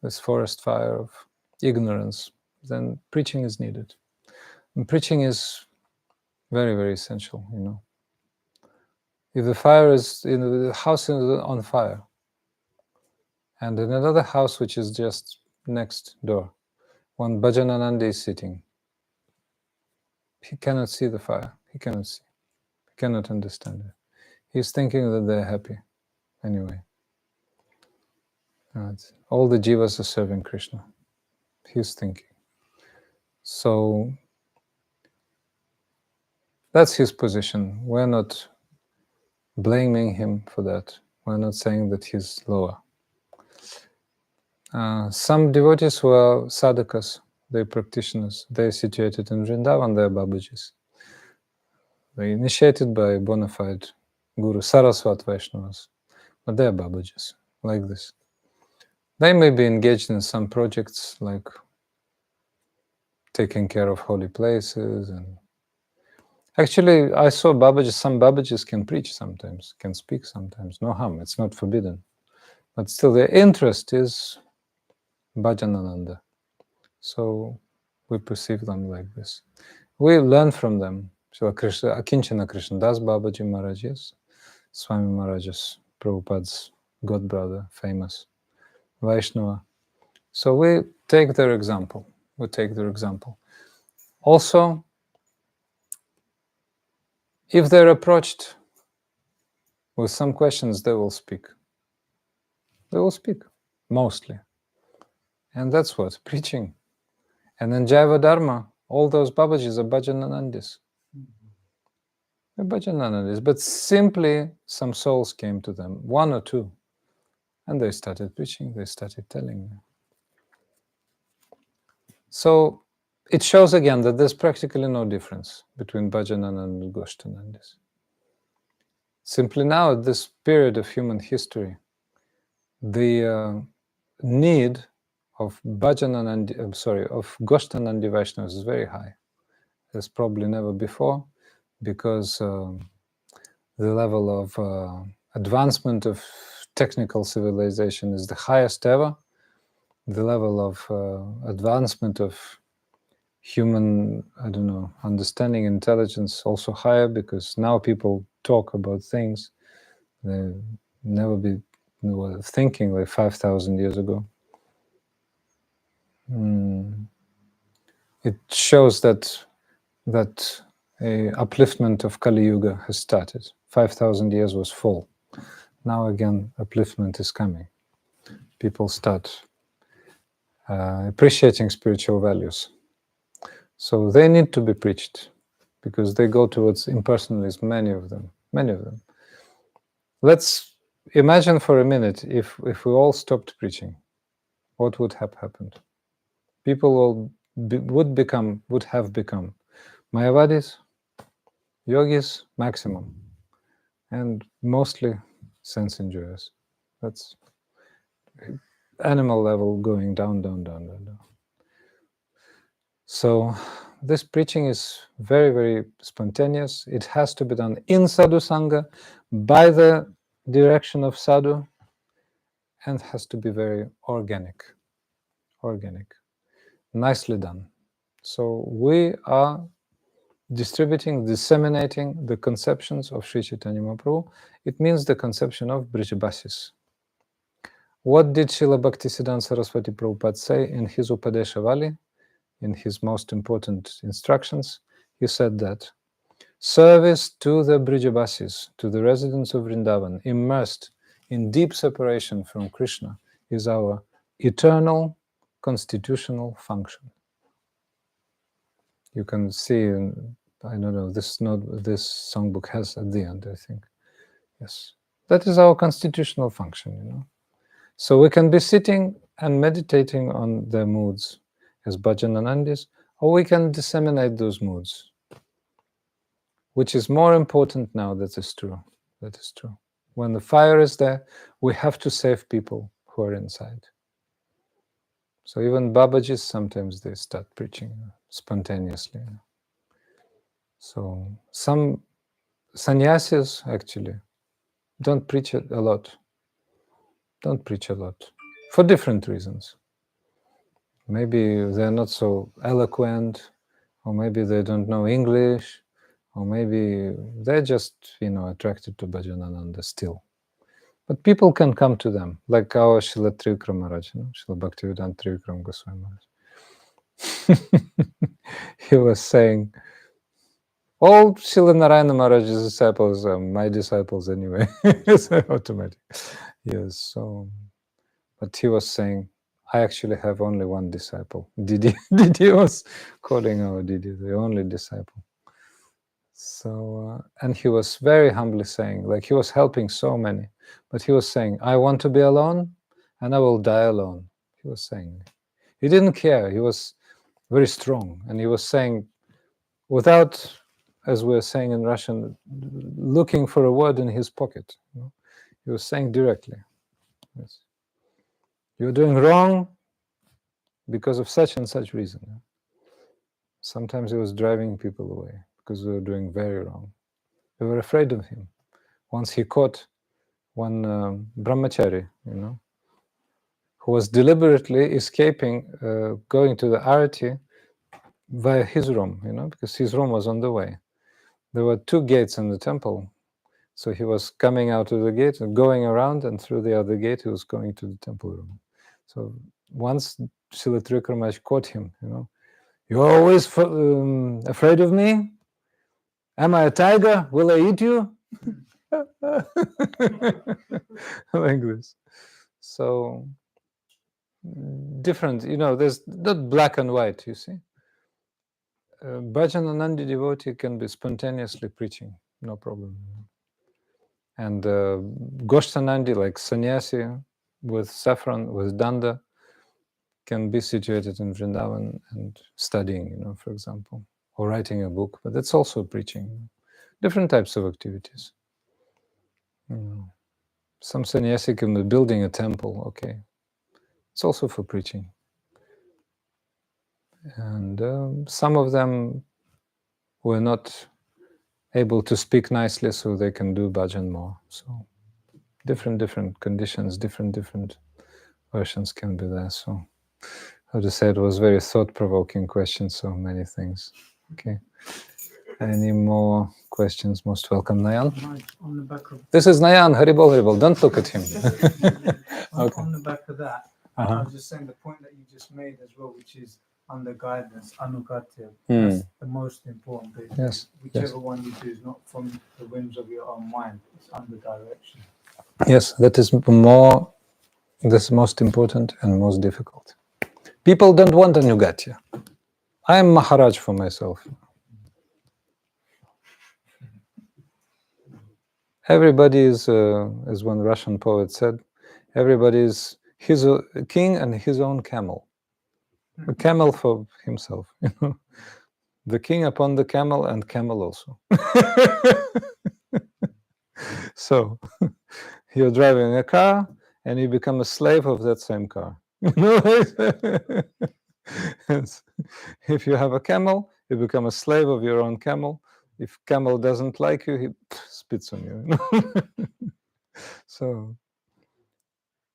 this forest fire of ignorance, then preaching is needed. And preaching is very, very essential, If the fire is, the house is on fire, and in another house which is just next door, one Bhajanananda is sitting, he cannot see the fire, he cannot understand it. He's thinking that they're happy, anyway. All the jivas are serving Krishna, he's thinking. So that's his position. We're not blaming him for that. We're not saying that he's lower. Some devotees who are sadhakas, they're practitioners, they're situated in Vrindavan, they're Babajis. They're initiated by bona fide Guru Saraswat Vaishnavas, but they're Babajis, like this. They may be engaged in some projects like taking care of holy places. And actually, I saw Babajis, some Babajis can preach sometimes, can speak sometimes, no harm, it's not forbidden. But still, their interest is Bhajanananda. So we perceive them like this. We learn from them. So Akinchana Krishna Das Babaji Maharaj, yes, Swami Maharaj's, Prabhupada's god brother, famous Vaishnava. So we take their example. Also, if they're approached with some questions, they will speak. Mostly. And that's what? Preaching. And in Jaiva Dharma, all those Babajis are Bhajananandis. They're Bhajananandis. But simply some souls came to them, one or two, and they started preaching, they started telling them. So it shows again that there's practically no difference between Bhajananand and Goshtanandis. Simply now, at this period of human history, the need of Goshtanandi Vaishnavas is very high. There's probably never before, because the level of advancement of technical civilization is the highest ever. The level of advancement of human, understanding, intelligence also higher, because now people talk about things they never were thinking like 5,000 years ago. It shows that a upliftment of Kali Yuga has started. 5,000 years was full. Now again, upliftment is coming. People start appreciating spiritual values. So they need to be preached, because they go towards impersonalism, many of them. Let's imagine for a minute if we all stopped preaching, what would have happened? People would have become Mayavadis, yogis, maximum, and mostly sense enjoyers. That's animal level going down. So this preaching is very, very spontaneous. It has to be done in sadhu sangha, by the direction of sadhu, and has to be very organic, nicely done. So we are disseminating the conceptions of Sri Caitanya Mahaprabhu. It means the conception of Brijabasis. What did Srila Bhaktisiddhanta Saraswati Prabhupada say in his Upadesha Vali, in his most important instructions? He said that service to the Brijabasis, to the residents of Vrindavan, immersed in deep separation from Krishna, is our eternal constitutional function. You can see, I don't know, this songbook has at the end, I think. Yes. That is our constitutional function, So we can be sitting and meditating on their moods as Bhajananandis, or we can disseminate those moods. Which is more important now? That is true. When the fire is there, we have to save people who are inside. So even Babajis, sometimes they start preaching spontaneously. So some sannyasis actually don't preach a lot. For different reasons. Maybe they're not so eloquent, or maybe they don't know English, or maybe they're just, attracted to Bhajanananda still. But people can come to them, like our Srila Trivikram Maharaj, Srila Bhaktivedanta Trivikram Goswami Maharaj. He was saying, all Srila Narayana Maharaj's disciples are my disciples anyway. It's automatic. Yes, so, but he was saying, I actually have only one disciple. Didi was calling our Didi, the only disciple. So, and he was very humbly saying, like he was helping so many, but he was saying, I want to be alone and I will die alone. He was saying, he didn't care. He was very strong. And he was saying, without, as we're saying in Russian, looking for a word in his pocket. He was saying directly, yes, you're doing wrong because of such and such reason. Sometimes he was driving people away because they were doing very wrong. They were afraid of him. Once he caught one brahmachari, who was deliberately escaping, going to the arati via his room, because his room was on the way. There were two gates in the temple. So he was coming out of the gate and going around, and through the other gate he was going to the temple room. So once Srila Trivikrama caught him, you're always afraid of me? Am I a tiger? Will I eat you? Like this. So different, there's not black and white, you see. Bhajananandi devotee can be spontaneously preaching, no problem. And Goshtanandi, like sannyasi with saffron, with danda, can be situated in Vrindavan and studying, for example, or writing a book, but that's also preaching. Different types of activities. Some sannyasi can be building a temple, okay. It's also for preaching. And some of them were not able to speak nicely, so they can do bhajan more. So different conditions, different versions can be there. So how to say, it was very thought-provoking question, so many things. Okay. Any more questions? Most welcome, Nayan. On the back of This is Nayan, Haribol, Haribol. Don't look at him. Okay. on the back of that, I was just saying the point that you just made as well, which is under guidance, anugatya. That's the most important bit. Yes. Whichever one you do is not from the whims of your own mind. It's under direction. Yes, that is most important and most difficult. People don't want anugatya. I am Maharaj for myself. Everybody is, as one Russian poet said, everybody is his king and his own camel. A camel for himself, The king upon the camel and camel also. So you're driving a car and you become a slave of that same car. If you have a camel, you become a slave of your own camel. If camel doesn't like you, he spits on you. So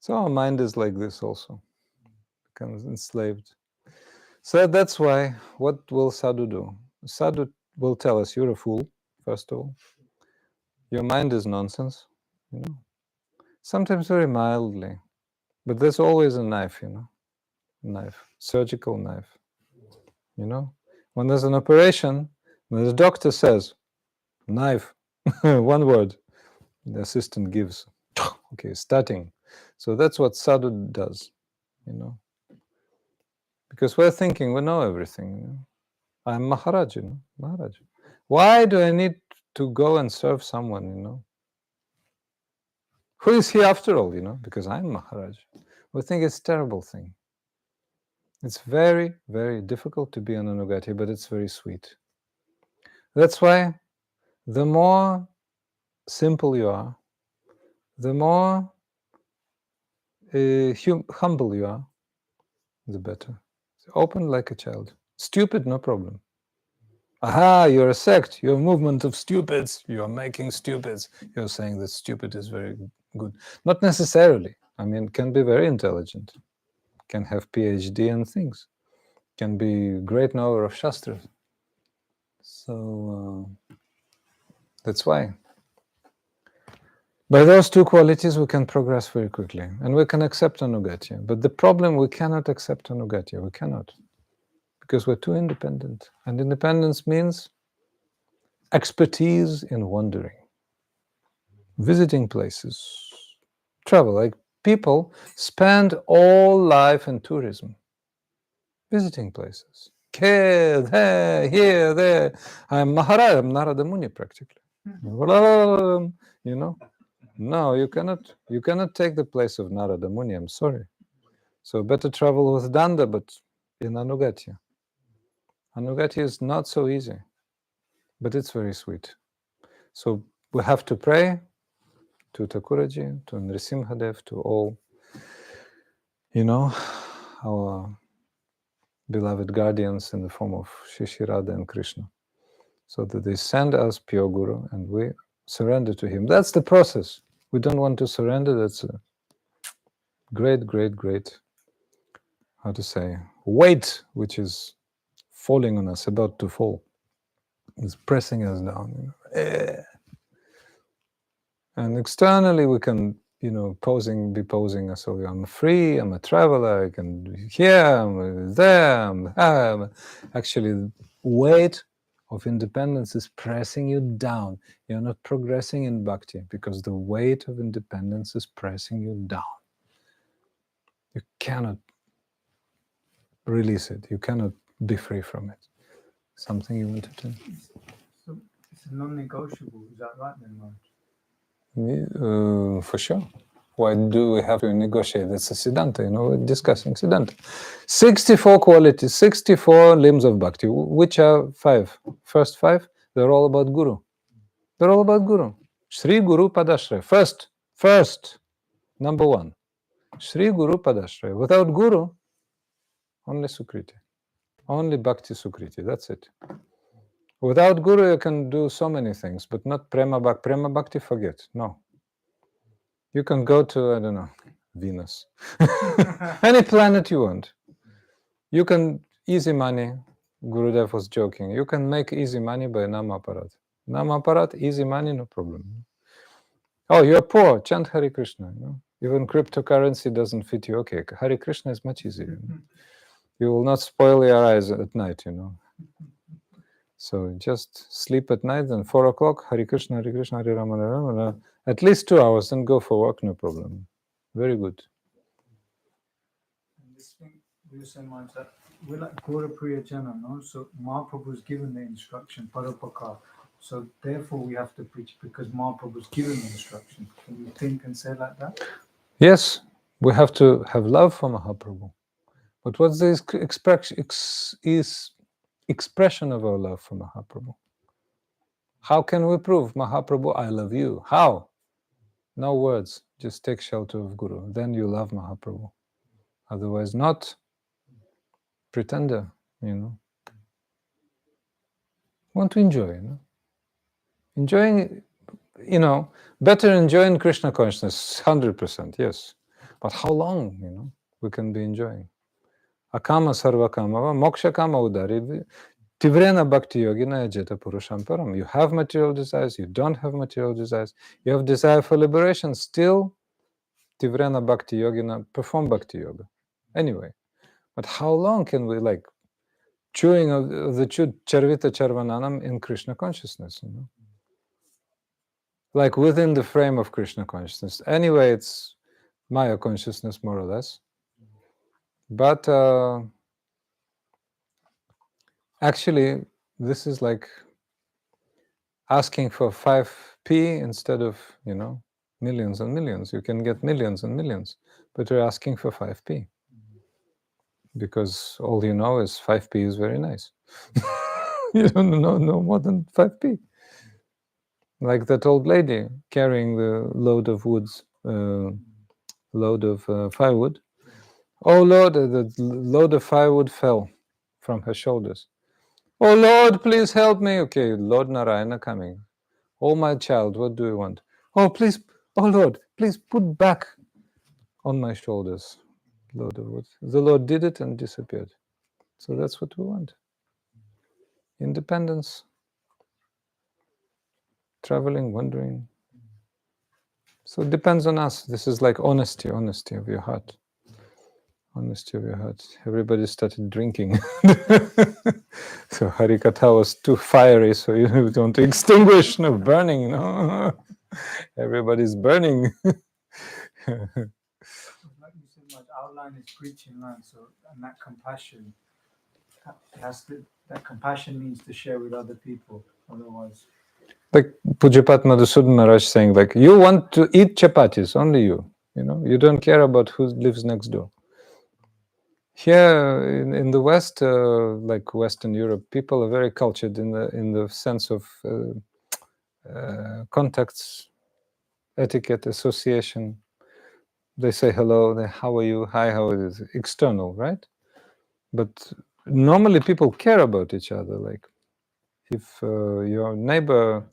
our mind is like this also, becomes enslaved. So that's why, what will sadhu do? Sadhu will tell us, you're a fool, first of all. Your mind is nonsense, Sometimes very mildly, but there's always a knife, knife, surgical knife, When there's an operation, when the doctor says, knife, one word, the assistant gives, okay, starting. So that's what sadhu does, Because we're thinking we know everything, I'm Maharaj, Maharaj. Why do I need to go and serve someone, Who is he after all, Because I'm Maharaj. We think it's a terrible thing. It's very, very difficult to be an anugati, but it's very sweet. That's why the more simple you are, the more humble you are, the better. Open like a child. Stupid, no problem. Aha, you're a sect, you're a movement of stupids, you're making stupids. You're saying that stupid is very good. Not necessarily. It can be very intelligent, can have PhD and things, can be great knower of Shastras. So that's why. By those two qualities, we can progress very quickly, and we can accept anugatya. But the problem, we cannot accept anugatya. We cannot, because we're too independent. And independence means expertise in wandering, visiting places, travel. Like people spend all life in tourism, visiting places. Here, there, here, there. I'm Maharaj, I'm Narada Muni practically. No, you cannot take the place of Narada Muni, I'm sorry. So better travel with danda, but in anugatya. Anugatya is not so easy, but it's very sweet. So we have to pray to Thakuraji, to Nrisimhadev, to all, our beloved guardians in the form of Shishi Radha and Krishna, so that they send us pure Guru and we surrender to him. That's the process. We don't want to surrender. That's a great, how to say, weight which is falling on us, about to fall. It's pressing us down. And externally we can, be posing as oh, I'm free, I'm a traveler, I can do here, I'm there. Actually, the weight of independence is pressing you down. You're not progressing in bhakti because the weight of independence is pressing you down. You cannot release it. You cannot be free from it. Something you wanted to... So it's a non-negotiable, is that right then, For sure. Why do we have to negotiate? It's a Siddhanta, we're discussing Siddhanta. 64 qualities, 64 limbs of bhakti. Which are 5? First 5, they're all about Guru. They're all about Guru. Sri Guru Padashray. First, number 1. Sri Guru Padashray. Without Guru, only Sukriti. Only Bhakti Sukriti, that's it. Without Guru, you can do so many things, but not Prema Bhakti. Prema Bhakti, forget. No. You can go to, I don't know, Venus. Any planet you want. You can, easy money, Gurudev was joking, you can make easy money by Namaparat. Namaparat, easy money, no problem. Oh, you're poor, chant Hare Krishna. Even cryptocurrency doesn't fit you. Okay, Hare Krishna is much easier. You will not spoil your eyes at night, So just sleep at night, and 4 o'clock, Hare Krishna, Hare Krishna, Hare Rama, Hare Rama, at least 2 hours, and go for work, no problem. Very good. And this thing we were saying once that we're like Gora Priya Jana, no? So Mahaprabhu was given the instruction, Parapaka. So therefore we have to preach because Mahaprabhu was given the instruction. Can you think and say like that? Yes, we have to have love for Mahaprabhu. But what's the expression of our love for Mahaprabhu? How can we prove, Mahaprabhu, I love you? How? No words, just take shelter of Guru. Then you love Mahaprabhu. Otherwise not. Pretender, Want to enjoy, Enjoying, better enjoying Krishna consciousness, 100%, yes. But how long, we can be enjoying? Akama sarva kama, moksha kama udari, tivrena bhakti yogina ajeta purusham param. You have material desires, you don't have material desires, you have desire for liberation, still tivrena bhakti yogina, perform bhakti yoga. Anyway, but how long can we chewing of the charvita charvananam in Krishna consciousness, Like within the frame of Krishna consciousness. Anyway, it's Maya consciousness, more or less. But actually, this is like asking for 5p instead of, millions and millions. You can get millions and millions, but you're asking for 5p. Because all you know is 5p is very nice. You don't know no more than 5p. Like that old lady carrying the load of firewood. Oh Lord, the load of firewood fell from her shoulders. Oh Lord, please help me. Okay, Lord Narayana coming. Oh my child, what do you want? Oh please, oh Lord, please put back on my shoulders load of wood. The Lord did it and disappeared. So that's what we want. Independence. Traveling, wandering. So it depends on us. This is like honesty of your heart. Honesty of your heart. Everybody started drinking. So Harikatha was too fiery, so you don't extinguish, burning, Everybody's burning. Like you said, our line is preaching line, so and that compassion that compassion needs to share with other people. Otherwise, like Pujapat Madhusudan Maharaj saying, you want to eat chapatis, only you. You don't care about who lives next door. Here in the West, like Western Europe, people are very cultured in the sense of contacts, etiquette, association. They say hello, how are you, hi, how are you? External, right? But normally people care about each other. Like if your neighbor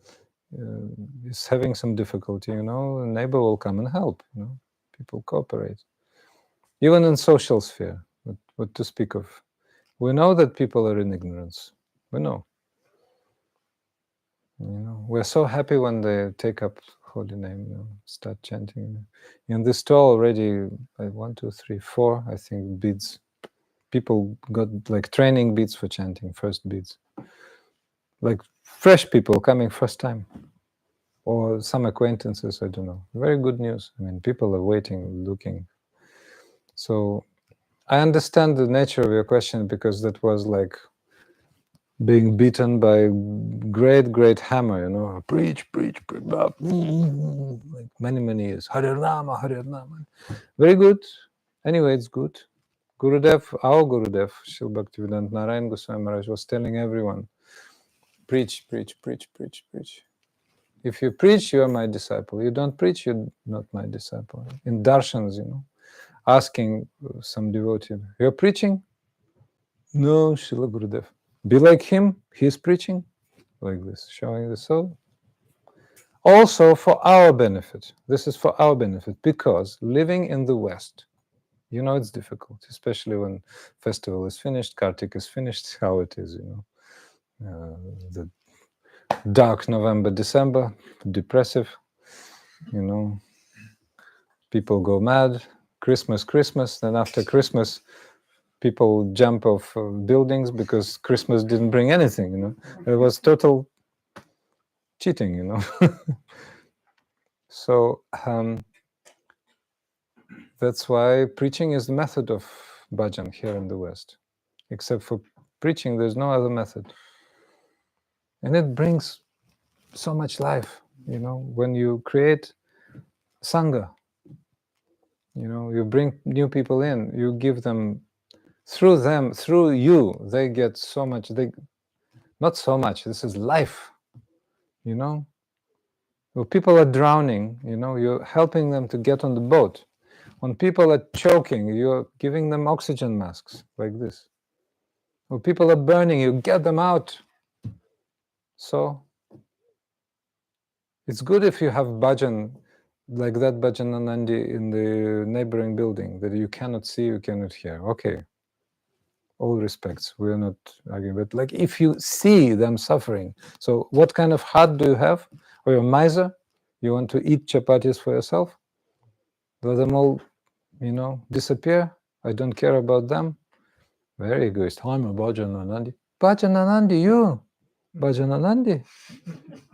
is having some difficulty, a neighbor will come and help. People cooperate. Even in social sphere, what to speak of. We know that people are in ignorance. We know. We're so happy when they take up holy name, you know, start chanting. In the store already, 1, 2, 3, 4, I think, beads. People got like training beads for chanting, first beads. Like fresh people coming first time. Or some acquaintances, I don't know. Very good news. I mean, people are waiting, looking. So I understand the nature of your question, because that was like being beaten by a great hammer, you know, preach, like many years. Hare Rama, Hare Rama. Very good. Anyway, it's good. Gurudev, our Gurudev, Srila Bhaktivedanta Narayan Goswami Maharaj was telling everyone, preach. If you preach, you are my disciple. You don't preach, you're not my disciple. In darshans, you know, asking some devotee, you're preaching? No, Srila Gurudev. Be like him, he's preaching. Like this, showing the soul. Also for our benefit. This is for our benefit, because living in the West, you know, it's difficult, especially when festival is finished, Kartik is finished, how it is, you know. The dark November, December, depressive, you know. People go mad. Christmas, then after Christmas, people jump off buildings because Christmas didn't bring anything, you know. It was total cheating, you know. So that's why preaching is the method of bhajan here in the West. Except for preaching, there's no other method. And it brings so much life, you know, when you create sangha, you know, you bring new people in, you give them, through you, they get so much, not so much, this is life, you know. When people are drowning, you know, you're helping them to get on the boat. When people are choking, you're giving them oxygen masks, like this. When people are burning, you get them out. So it's good if you have bhajan, like that bhajananandi in the neighboring building, that you cannot see, you cannot hear. Okay, all respects, we're not arguing, but like if you see them suffering, so what kind of heart do you have? Or you're a miser? You want to eat chapatis for yourself? Let them all, you know, disappear? I don't care about them? Very egoist. I'm a bhajananandi. Bhajananandi, you? Bhajananandi?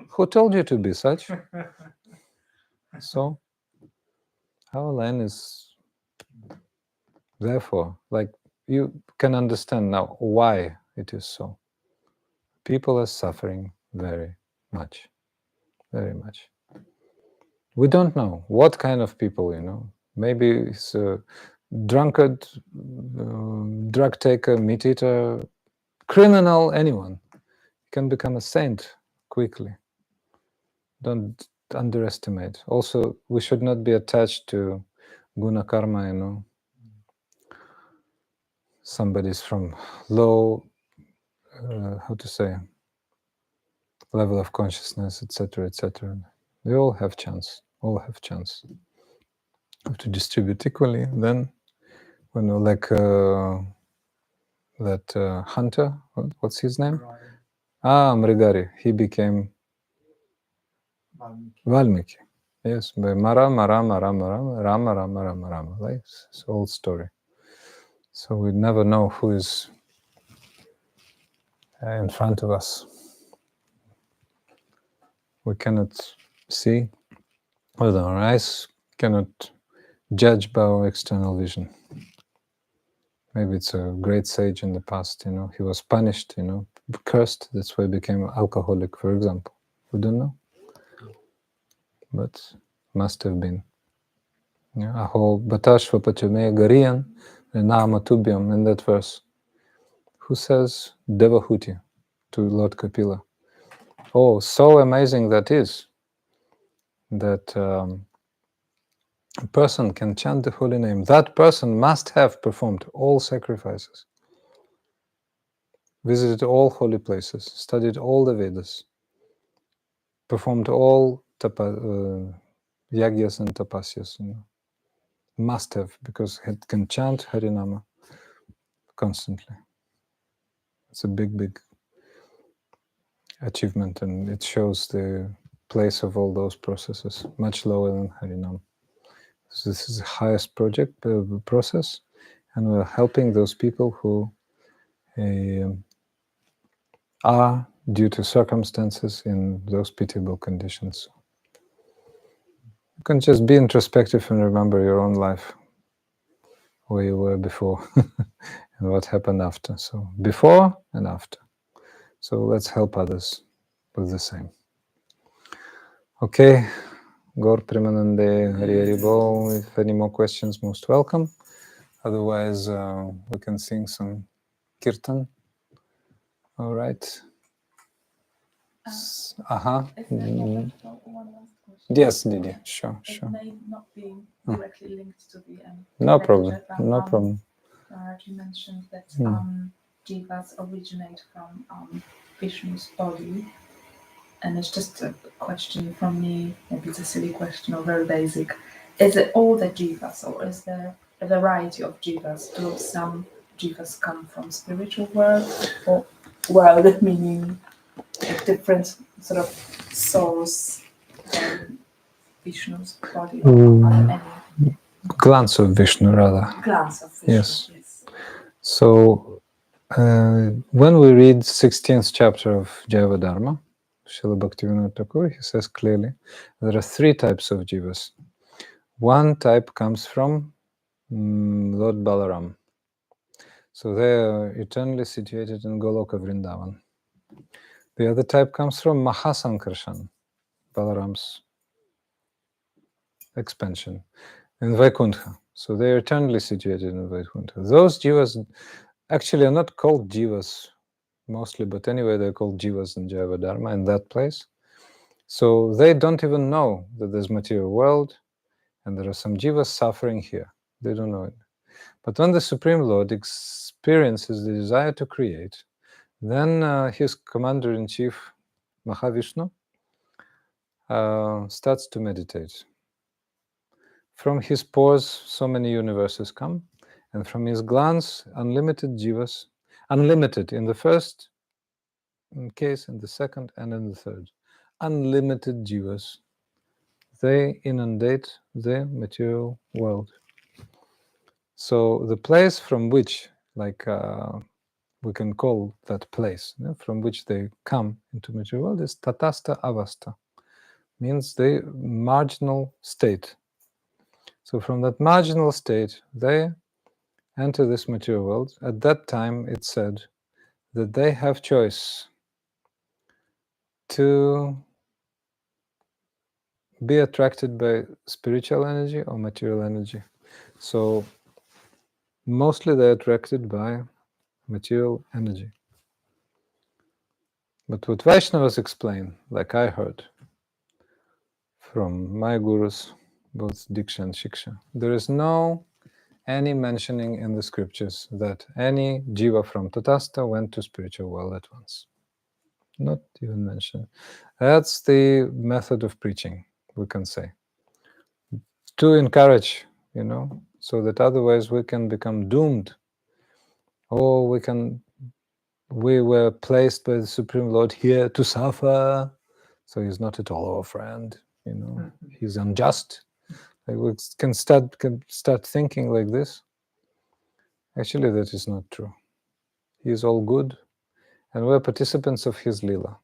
Who told you to be such? So our line is, therefore, like, you can understand now why it is so. People are suffering very much. We don't know what kind of people, you know. Maybe it's a drunkard, drug taker, meat eater, criminal, anyone can become a saint quickly. Don't underestimate. Also, we should not be attached to guna karma, you know. Somebody's from low, how to say, level of consciousness, etc., etc. They all have chance. All have chance. Have to distribute equally. Then, when like that hunter, what's his name? Mrigari. He became Valmiki. Yes, by Rama. Like it's an old story. So we never know who is in front of us. We cannot see with our eyes, cannot judge by our external vision. Maybe it's a great sage in the past, you know, he was punished, you know, cursed, that's why he became alcoholic, for example. We don't know. But must have been. Aho batashva pachame gariyan nama tubhyam, in that verse. Who says Devahuti to Lord Kapila? Oh, so amazing that is, that a person can chant the holy name. That person must have performed all sacrifices, visited all holy places, studied all the Vedas, performed all yagyas and tapasyas, you know. Must have, because it can chant Harinama constantly. It's a big achievement, and it shows the place of all those processes, much lower than Harinam. So this is the highest process, and we're helping those people who are, due to circumstances, in those pitiable conditions. You can just be introspective and remember your own life, where you were before and what happened after. So before and after. So let's help others with the same. Okay, Gaur Premanande, Hari Hari Bol. If any more questions, most welcome. Otherwise, we can sing some kirtan. All right. Is there one last question? Yes, Didi. Sure. It may not be directly linked to the No problem. lecture, but, No problem. you mentioned that jivas originate from Vishnu's body, and it's just a question from me. Maybe it's a silly question or very basic. Is it all the jivas, or is there a variety of jivas? Do some jivas come from spiritual world, or world meaning a different sort of source than Vishnu's body, or are there any Glance of Vishnu, rather. glance of Vishnu? Yes. So, when we read 16th chapter of Jaiva Dharma, Srila Bhaktivinoda Thakur, he says clearly, there are three types of jivas. One type comes from Lord Balaram. So they are eternally situated in Goloka Vrindavan. The other type comes from Mahasankarshan, Balaram's expansion, in Vaikuntha. So they are eternally situated in Vaikuntha. Those jivas actually are not called jivas mostly, but anyway, they're called jivas in Jaiva Dharma in that place. So they don't even know that there's material world and there are some jivas suffering here. They don't know it. But when the Supreme Lord experiences the desire to create, then his commander-in-chief, Mahavishnu, starts to meditate. From his pores, so many universes come, and from his glance, unlimited jivas, unlimited in the first case, in the second, and in the third, unlimited jivas, they inundate the material world. So the place from which, like we can call that place, from which they come into material world, is tatastha avastha, means the marginal state. So from that marginal state, they enter this material world. At that time, it's said that they have choice to be attracted by spiritual energy or material energy. So mostly they're attracted by material energy. But what Vaishnavas explain, like I heard from my gurus, both Diksha and Shiksha, there is no any mentioning in the scriptures that any jiva from Tatastha went to spiritual world at once. Not even mentioned. That's the method of preaching, we can say. To encourage, so that otherwise we can become doomed. Or we were placed by the Supreme Lord here to suffer, so he's not at all our friend, he's unjust. Like we can start thinking like this. Actually, that is not true. He is all good, and we're participants of his lila.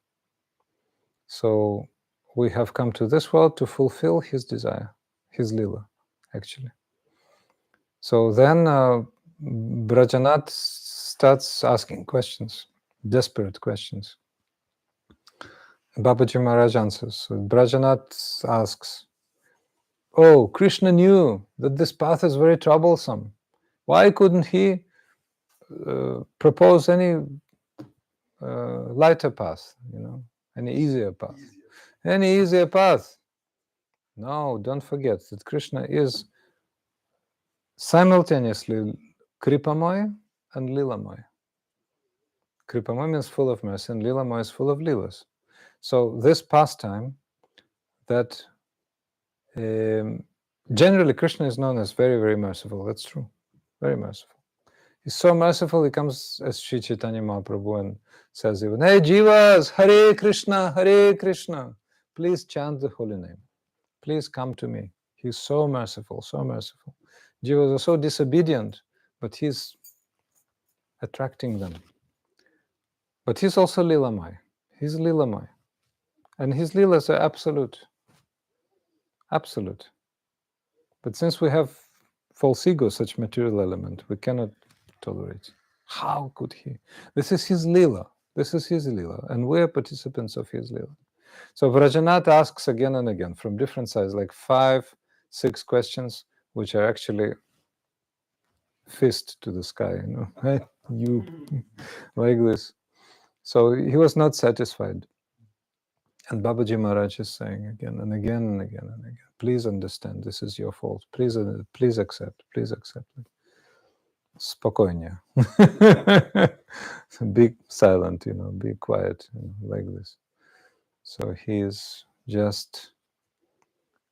So we have come to this world to fulfill his desire, his lila, actually. So then Brajanath starts asking questions, desperate questions. Babaji Maharaj answers. So Brajanath asks, "Oh, Krishna knew that this path is very troublesome. Why couldn't he propose any lighter path, any easier path? Any easier path?" No, don't forget that Krishna is simultaneously Kripamoy and Lilamoy. Kripamoy means full of mercy, and Lilamoy is full of lilas. So this pastime that generally Krishna is known as very, very merciful. That's true. Very merciful. He's so merciful, he comes as Sri Caitanya Mahaprabhu and says even, "Hey Jivas, Hare Krishna, Hare Krishna." please chant the holy name. Please come to me. He's so merciful, so merciful. Jivas are so disobedient, but he's attracting them. But he's also Lilamai. He's Lilamai. And his Leelas are absolute. Absolute. But since we have false ego, such material element, we cannot tolerate. How could he? This is his Leela. This is his Leela. And we're participants of his Leela. So Vrajanath asks again and again from different sides, like 5, 6 questions, which are actually fist to the sky, right? You, like this. So he was not satisfied. And Babaji Maharaj is saying again and again and again and again, please understand, this is your fault. Please accept, please accept it. Spokojnie. Be silent, be quiet, like this. So he is just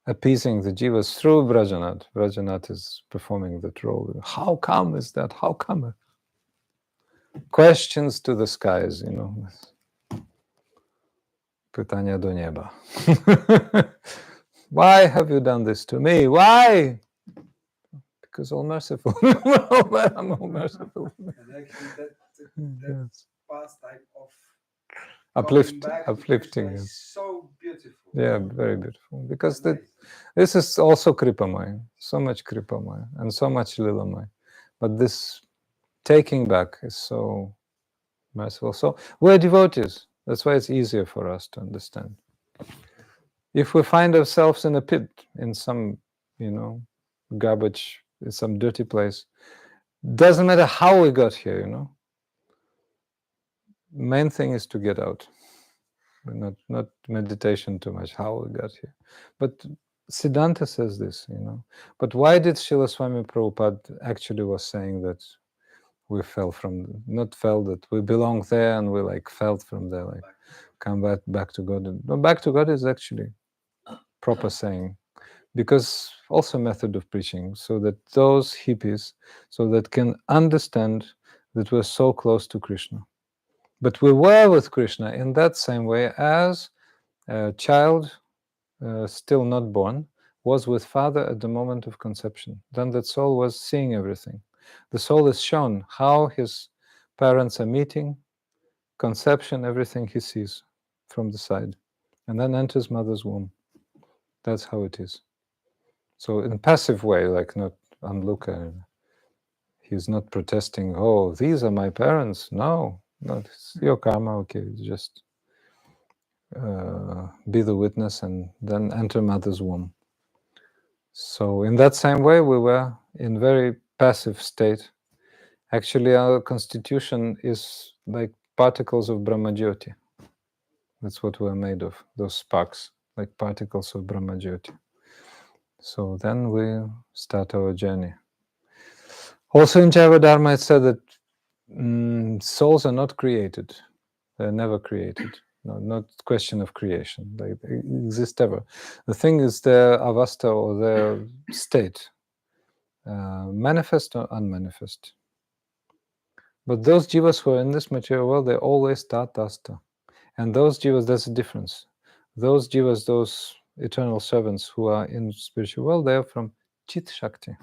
appeasing the jivas through Vrajanath. Vrajanath is performing that role. How come is that? How come? Questions to the skies, Pytania do nieba. Why have you done this to me? Why? Because all merciful. I'm all merciful. And actually that Yes. pastime of Uplifting. is so beautiful. Yeah, very beautiful. Because Nice. this is also Kripamaya. So much Kripamaya and so much Lilamaya. But this taking back is so merciful. So we're devotees. That's why it's easier for us to understand. If we find ourselves in a pit, in some, garbage, in some dirty place, doesn't matter how we got here, Main thing is to get out. Not meditation too much, how we got here. But Siddhanta says this, But why did Srila Swami Prabhupada actually was saying that we that we belong there and we felt from there, come back to God. No, back to God is actually proper saying, because also method of preaching, so that those hippies, can understand that we're so close to Krishna. But we were with Krishna in that same way as a child still not born was with father at the moment of conception. Then that soul was seeing everything. The soul is shown how his parents are meeting, conception, everything he sees from the side, and then enters mother's womb. That's how it is. So in a passive way, not onlooker. He's not protesting, oh, these are my parents. No, it's your karma, okay, just be the witness and then enter mother's womb. So in that same way, we were in very passive state. Actually, our constitution is like particles of Brahmajyoti. That's what we're made of, those sparks, like particles of Brahmajyoti. So then we start our journey. Also in Jaiva Dharma, it said that souls are not created. They're never created. No, not question of creation. They exist ever. The thing is their avastha or their state, manifest or unmanifest. But those jivas who are in this material world, they always tatastha. And those jivas, there's a difference. Those jivas, those eternal servants who are in spiritual world, they are from Chit Shakti.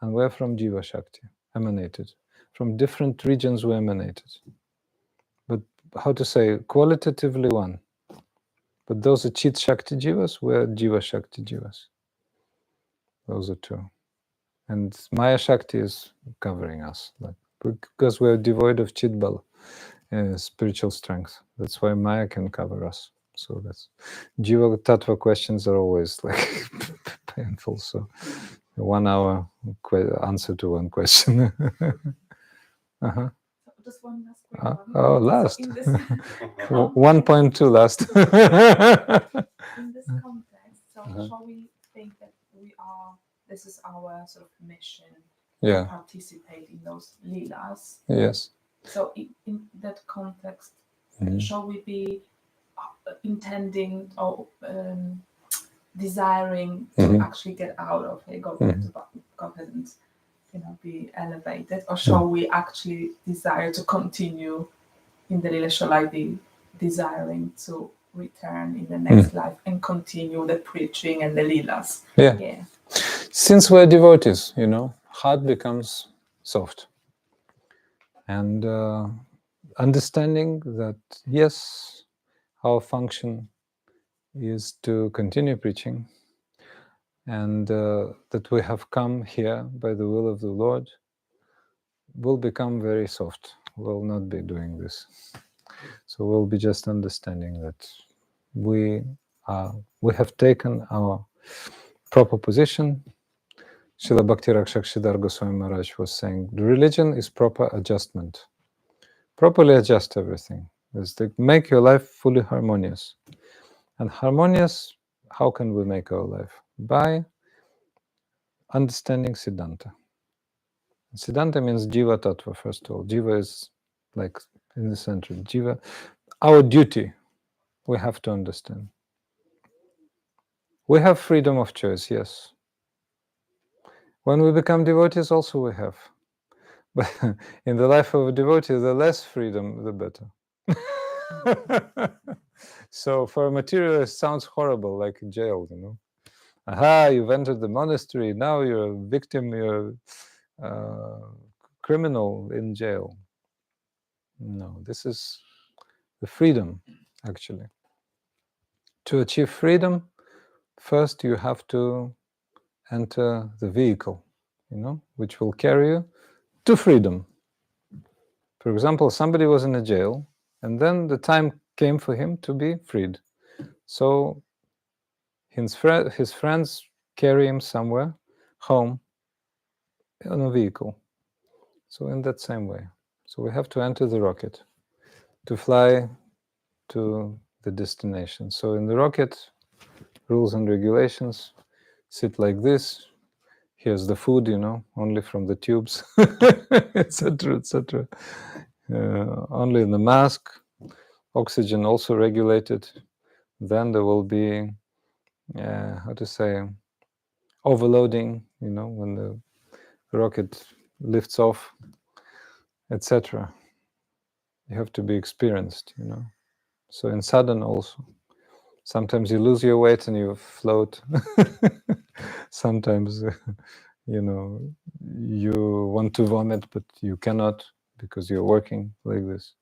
And we're from Jiva Shakti, emanated. From different regions we emanated. But how to say, qualitatively one. But those are Chit Shakti Jivas, we're Jiva Shakti Jivas. Those are two. And Maya Shakti is covering us. Because we're devoid of Chit Bala, spiritual strength. That's why Maya can cover us. So that's Jiva Tattva questions are always painful. So 1 hour answer to one question. Uh-huh. Just one last question. Oh, last. So in this 1.2 last. in this context, so shall we think that this is our sort of mission to participate in those leelas? Yes. So in that context, shall we be intending or desiring to actually get out of Godhead and be elevated, or shall we actually desire to continue in the leela? Shall I be desiring to return in the next life and continue the preaching and the leelas. Yeah. Since we're devotees, heart becomes soft. And understanding that, yes, our function is to continue preaching, and that we have come here by the will of the Lord, will become very soft. We'll not be doing this. So we'll be just understanding that we have taken our proper position. Srila Bhakti Rakshak Sridhar Goswami Maharaj was saying, the religion is proper adjustment. Properly adjust everything. Is to make your life fully harmonious. And harmonious, how can we make our life? By understanding Siddhanta. Siddhanta means Jiva Tattva, first of all. Jiva is like in the center. Jiva, our duty, we have to understand. We have freedom of choice, yes. When we become devotees, also we have. But in the life of a devotee, the less freedom, the better. So for a materialist, it sounds horrible, like jail, Aha, you've entered the monastery, now you're a victim, you're a criminal in jail. No, this is the freedom, actually. To achieve freedom, first you have to enter the vehicle, which will carry you to freedom. For example, somebody was in a jail, and then the time came for him to be freed. So his friends carry him somewhere, home, on a vehicle. So in that same way. So we have to enter the rocket to fly to the destination. So in the rocket, rules and regulations, sit like this. Here's the food, only from the tubes, etc., etc. Only in the mask, oxygen also regulated. Then there will be, overloading, when the rocket lifts off, etc. You have to be experienced, So in sadhana also, sometimes you lose your weight and you float. Sometimes, you want to vomit, but you cannot because you're working like this.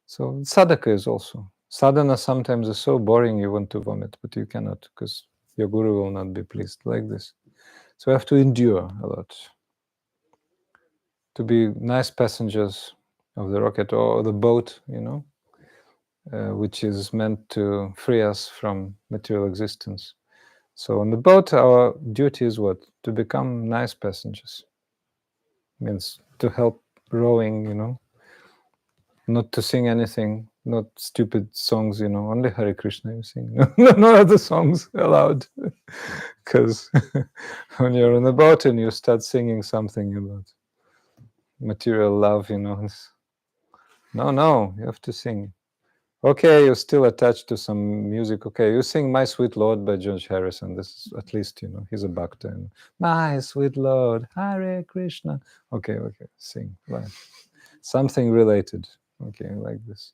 So sadhaka is also. Sadhana sometimes is so boring you want to vomit, but you cannot because your guru will not be pleased like this. So we have to endure a lot. To be nice passengers of the rocket or the boat, which is meant to free us from material existence. So on the boat, our duty is what? To become nice passengers. Means to help rowing, not to sing anything, not stupid songs, only Hare Krishna you sing. No other songs allowed. Because when you're on the boat and you start singing something about material love, no, you have to sing. Okay, you're still attached to some music. Okay, you sing My Sweet Lord by George Harrison. This is at least, he's a bhakta. My Sweet Lord, Hare Krishna. Okay, sing. Right. Something related. Okay, like this.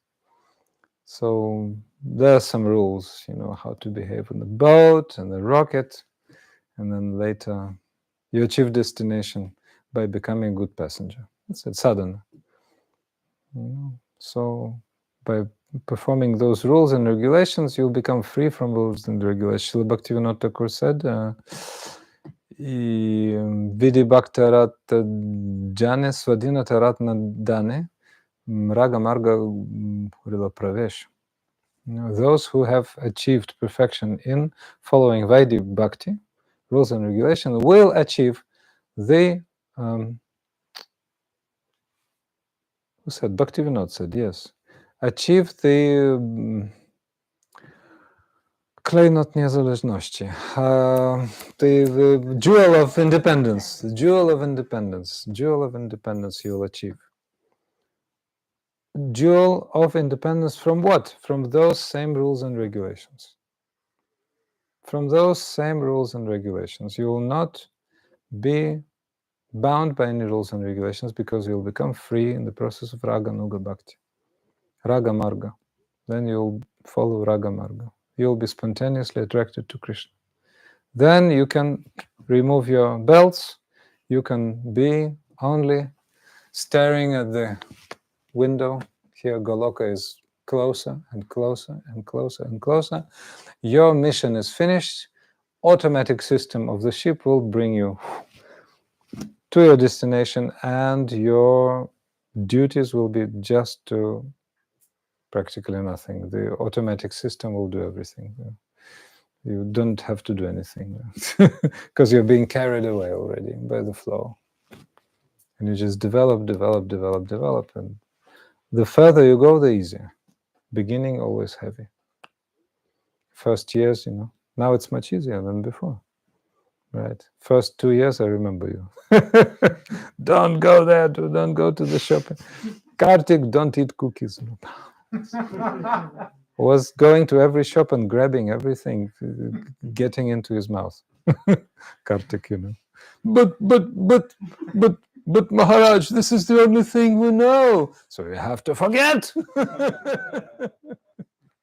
So there are some rules, how to behave on the boat and the rocket. And then later you achieve destination by becoming a good passenger. That's it, sadhana. So by performing those rules and regulations, you'll become free from rules and regulations. Srila Bhaktivinoda Thakur said, Vidi bhaktarat jane swadhina taratna dane raga marga rila pravesh. Those who have achieved perfection in following Vaidhi Bhakti, rules and regulations, will achieve the who said? Bhaktivinoda said, yes. Achieve the klejnot niezależności, the jewel of independence, jewel of independence you will achieve. Jewel of independence from what? From those same rules and regulations. From those same rules and regulations. You will not be bound by any rules and regulations because you will become free in the process of Raga Nuga Bhakti. Raga Marga. Then you'll follow Raga Marga. You'll be spontaneously attracted to Krishna. Then you can remove your belts. You can be only staring at the window. Here Goloka is closer and closer and closer and closer. Your mission is finished. Automatic system of the ship will bring you to your destination, and your duties will be just to practically nothing. The automatic system will do everything. You don't have to do anything because you're being carried away already by the flow. And you just develop, and the further you go, the easier. Beginning always heavy. First years, now it's much easier than before. Right. First 2 years, I remember you. Don't go there. Don't go to the shop. Kartik, don't eat cookies. Was going to every shop and grabbing everything, getting into his mouth. Kartik, But Maharaj, this is the only thing we know. So you have to forget.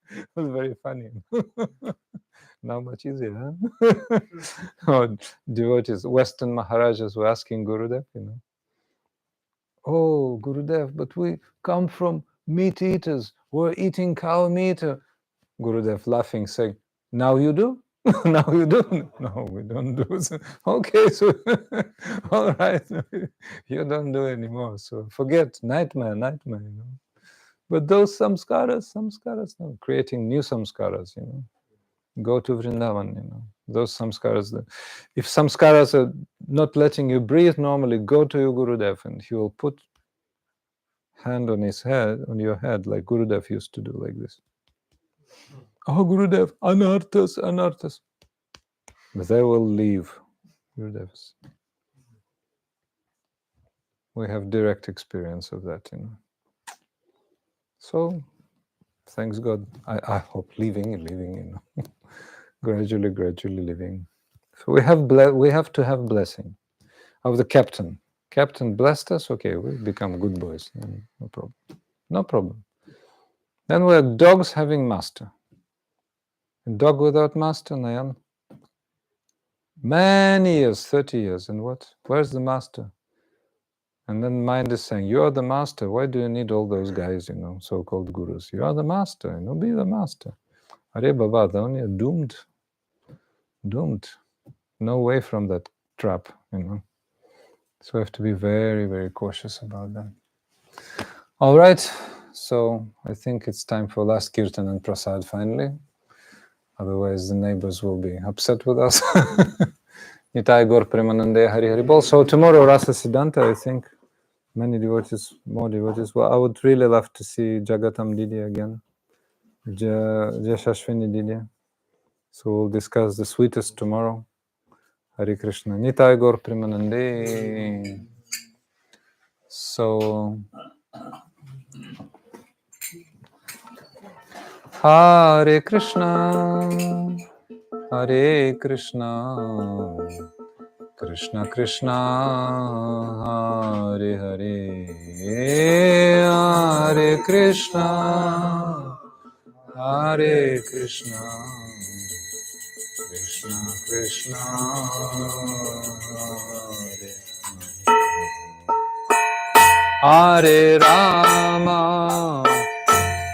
It was very funny. Now much easier, huh? Oh, devotees, Western Maharajas were asking Gurudev, oh, Gurudev, but we come from meat eaters. We're eating cow meat. Gurudev laughing, saying, now you do? Now you do? No, we don't do. So, okay, so all right, you don't do anymore. So forget, nightmare. But those samskaras, no, creating new samskaras, Go to Vrindavan, those samskaras. If samskaras are not letting you breathe normally, go to your Gurudev and he will put hand on his head, on your head, like Gurudev used to do, like this. Oh, Gurudev, anarthas. But they will leave, Gurudevs. We have direct experience of that, So, thanks God. I hope living, gradually living. So we have to have blessing of the captain. Captain blessed us. Okay, we become good boys. No problem. Then we are dogs having master. A dog without master, Nayan. Many years, 30 years, and what? Where's the master? And then mind is saying, you are the master. Why do you need all those guys, so-called gurus? You are the master. Be the master. Are Baba, then you're doomed. No way from that trap, So we have to be very, very cautious about that. All right. So I think it's time for last kirtan and prasad finally. Otherwise the neighbors will be upset with us. Nitai Gaur Premanande Hari Hari Bol. So tomorrow Rasa Siddhanta, I think. More devotees. Well, I would really love to see Jagatam Didi again. Jashashwini Didi. So we'll discuss the sweetest tomorrow. Hare Krishna. Nitai Gaur Premanande. So Hare Krishna. Hare Krishna. Krishna Krishna. Hare Hare. Hare Krishna. Hare Krishna. Krishna Krishna. Hare Rama.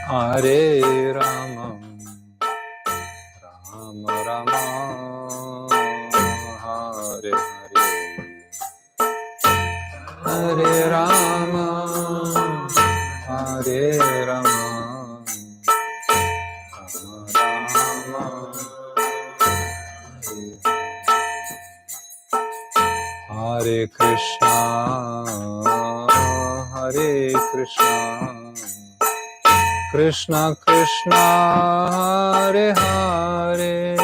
Hare Rama. Rama Rama. Hare Hare. Hare Rama. Hare Rama. Rama Rama. Hare Krishna. Hare Krishna. Krishna Krishna. Hare Hare.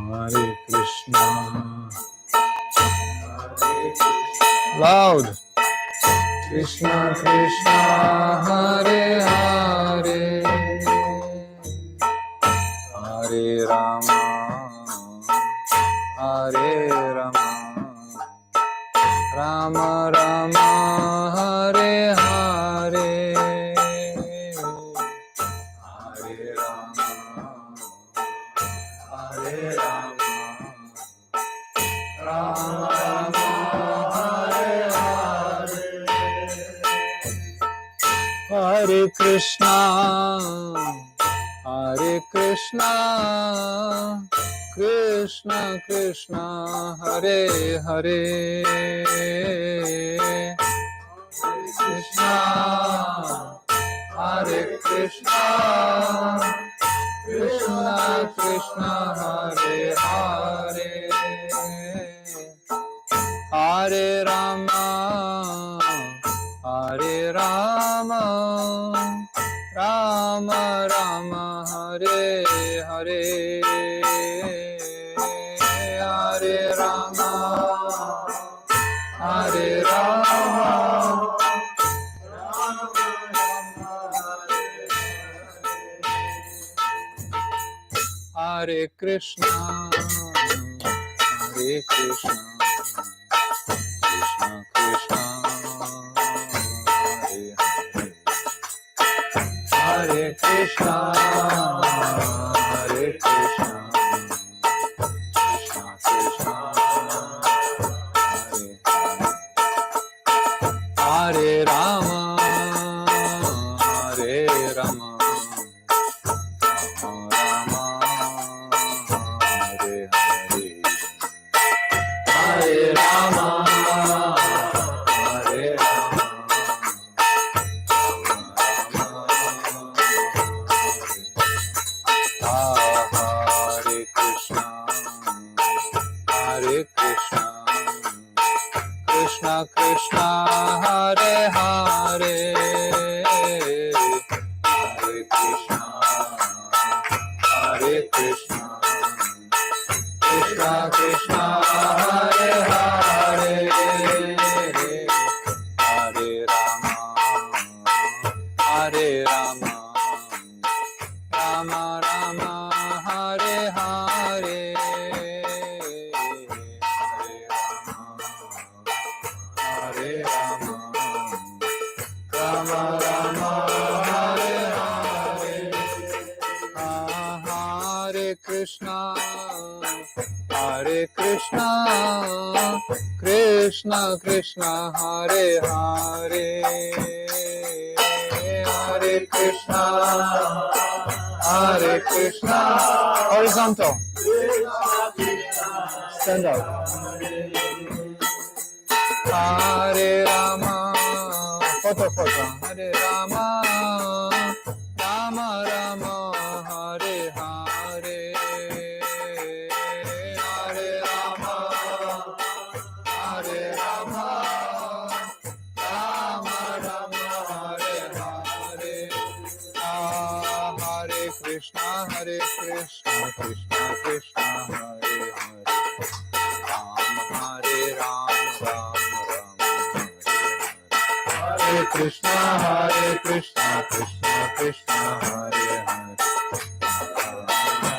Hare Krishna. Loud. Krishna Krishna. Hare Hare. Hare Rama. Hare Rama. Rama Rama. Hare Hare. Hare Krishna, Hare Krishna, Krishna Krishna, Hare Hare, Krishna, Hare Krishna, Krishna Krishna, Hare Hare, Hare Rama, Hare Rama, Rama Rama, Hare Hare, Hare Rama, Hare Rama, Hare Krishna, Hare Krishna, Krishna Krishna, Hare Hare, Hare Krishna, Hare Krishna, Krishna Krishna, Hare Hare, Hare Rama, Hare Rama, Rama Hare Hare, Hare Rama, Hare Rama, Hare Krishna, Hare Krishna, Krishna Krishna, Hare Hare, Hare Krishna, Hare Krishna, Krishna Krishna, Hare Hare, Hare Rama, Hare Rama, Rama Rama, Hare Hare, Hare Rama, Rama Rama, Hare Hare, Hare Krishna, Hare Krishna, Krishna Krishna, Hare Hare, Hare Krishna, Hare Krishna, horizontal, stand up, Hare Rama, photo, Hare Rama, Rama Rama, Hare Hare, Hare Rama, Hare Rama, Rama Rama, Hare Hare, Hare Krishna, Krishna Krishna, Hare Hare, Hare Ram, Ram Ram, Hare Krishna, Krishna Krishna, Hare Hare,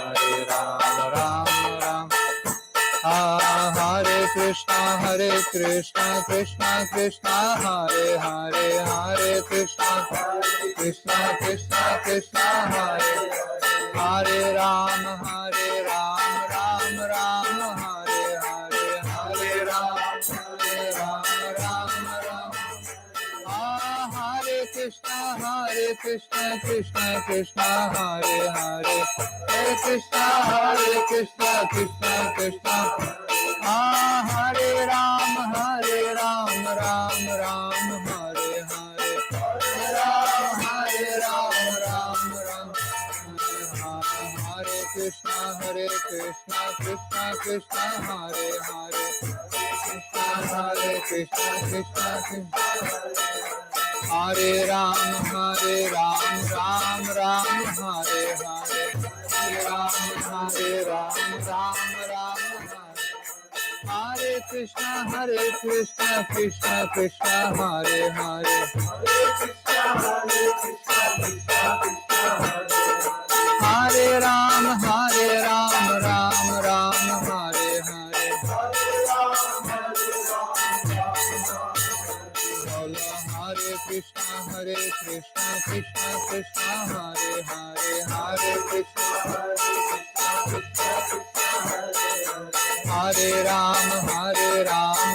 Hare Ram, Ram Ram, Hare Krishna, Krishna Krishna, Hare Hare, Hare Krishna, Krishna Krishna, Hare Hare Ram, Ram Ram, Hare Hare, Hare Ram, Ram Ram, Hare Krishna, Krishna Krishna, Hare Hare, Hare Krishna, Krishna Krishna, Hare Ram, Ram Ram, Hare Hare, Hare Ram, Ram Hare Krishna, Krishna Krishna, Hare Hare, Krishna, Krishna Hare Ram, Ram Ram, Hare Hare, Hare Ram, Ram Hare, Hare Krishna, Krishna Krishna, Hare Hare, Hare Ram, Ram Ram, Hare Hare, Hare Krishna, Krishna Krishna, Hare Hare, Hare Krishna, Krishna Hare Ram,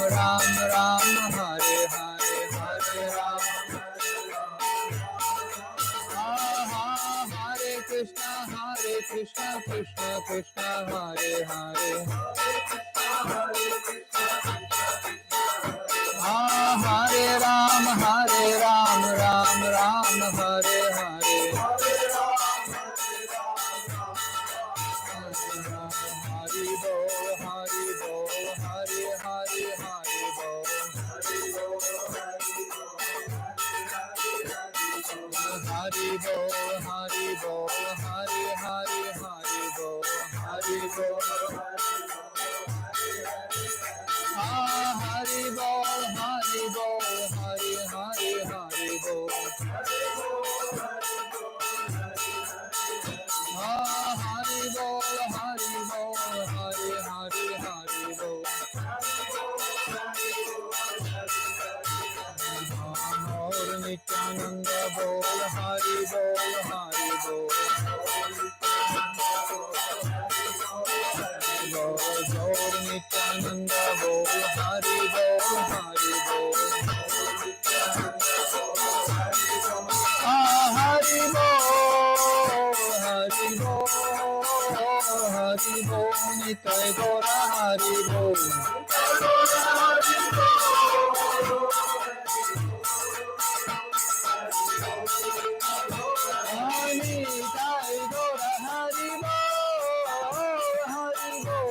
Ram Ram, Hare Hare, Hare Ram. Hare Krishna, Krishna Krishna, Hare Hare. Hare Ram, Ram Ram, Hare Hare. Hari Bol, Hari Bol, Hari Hari, Hari Bol. Hari Bol, Hari Bol, Hari Hari, Hari Bol, Hari Bol. Hari Bol, Hari Bol, Hari Hari, Hari Bol. Hari Bol, Hari Bol, Hari Hari, Hari Bol. Gaur Nityananda Bol, Hari Bol, Hari Bol. Gaur Nityananda Bol, Hari Bol, Hari Bol. Hari Bol, Hari Bol, Hari Bol, Nitai Gaura Hari Bol. Nitai Gaura Hari Bol, Hari Bol,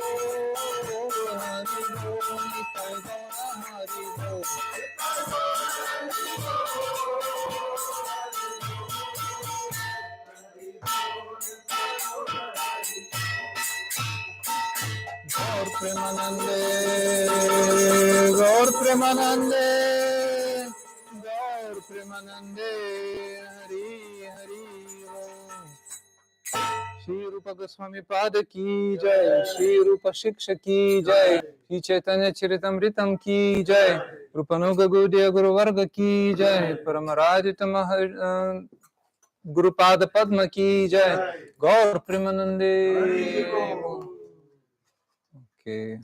Hari Bol, Nitai Gaura Hari Bol. Gaur Premanande, Gaur Premanande, Gaur Premanande, Hari Hari Om. Shri Rupa Goswami Pada ki jai, Shri Rupa-siksa ki jai, Shri Caitanya Charitamritam ki jai, Rupanuga Gaudiya Guru Varga ki jai, Paramarajita Guru Pada Padma ki jai, Gaur Premanande. Okay.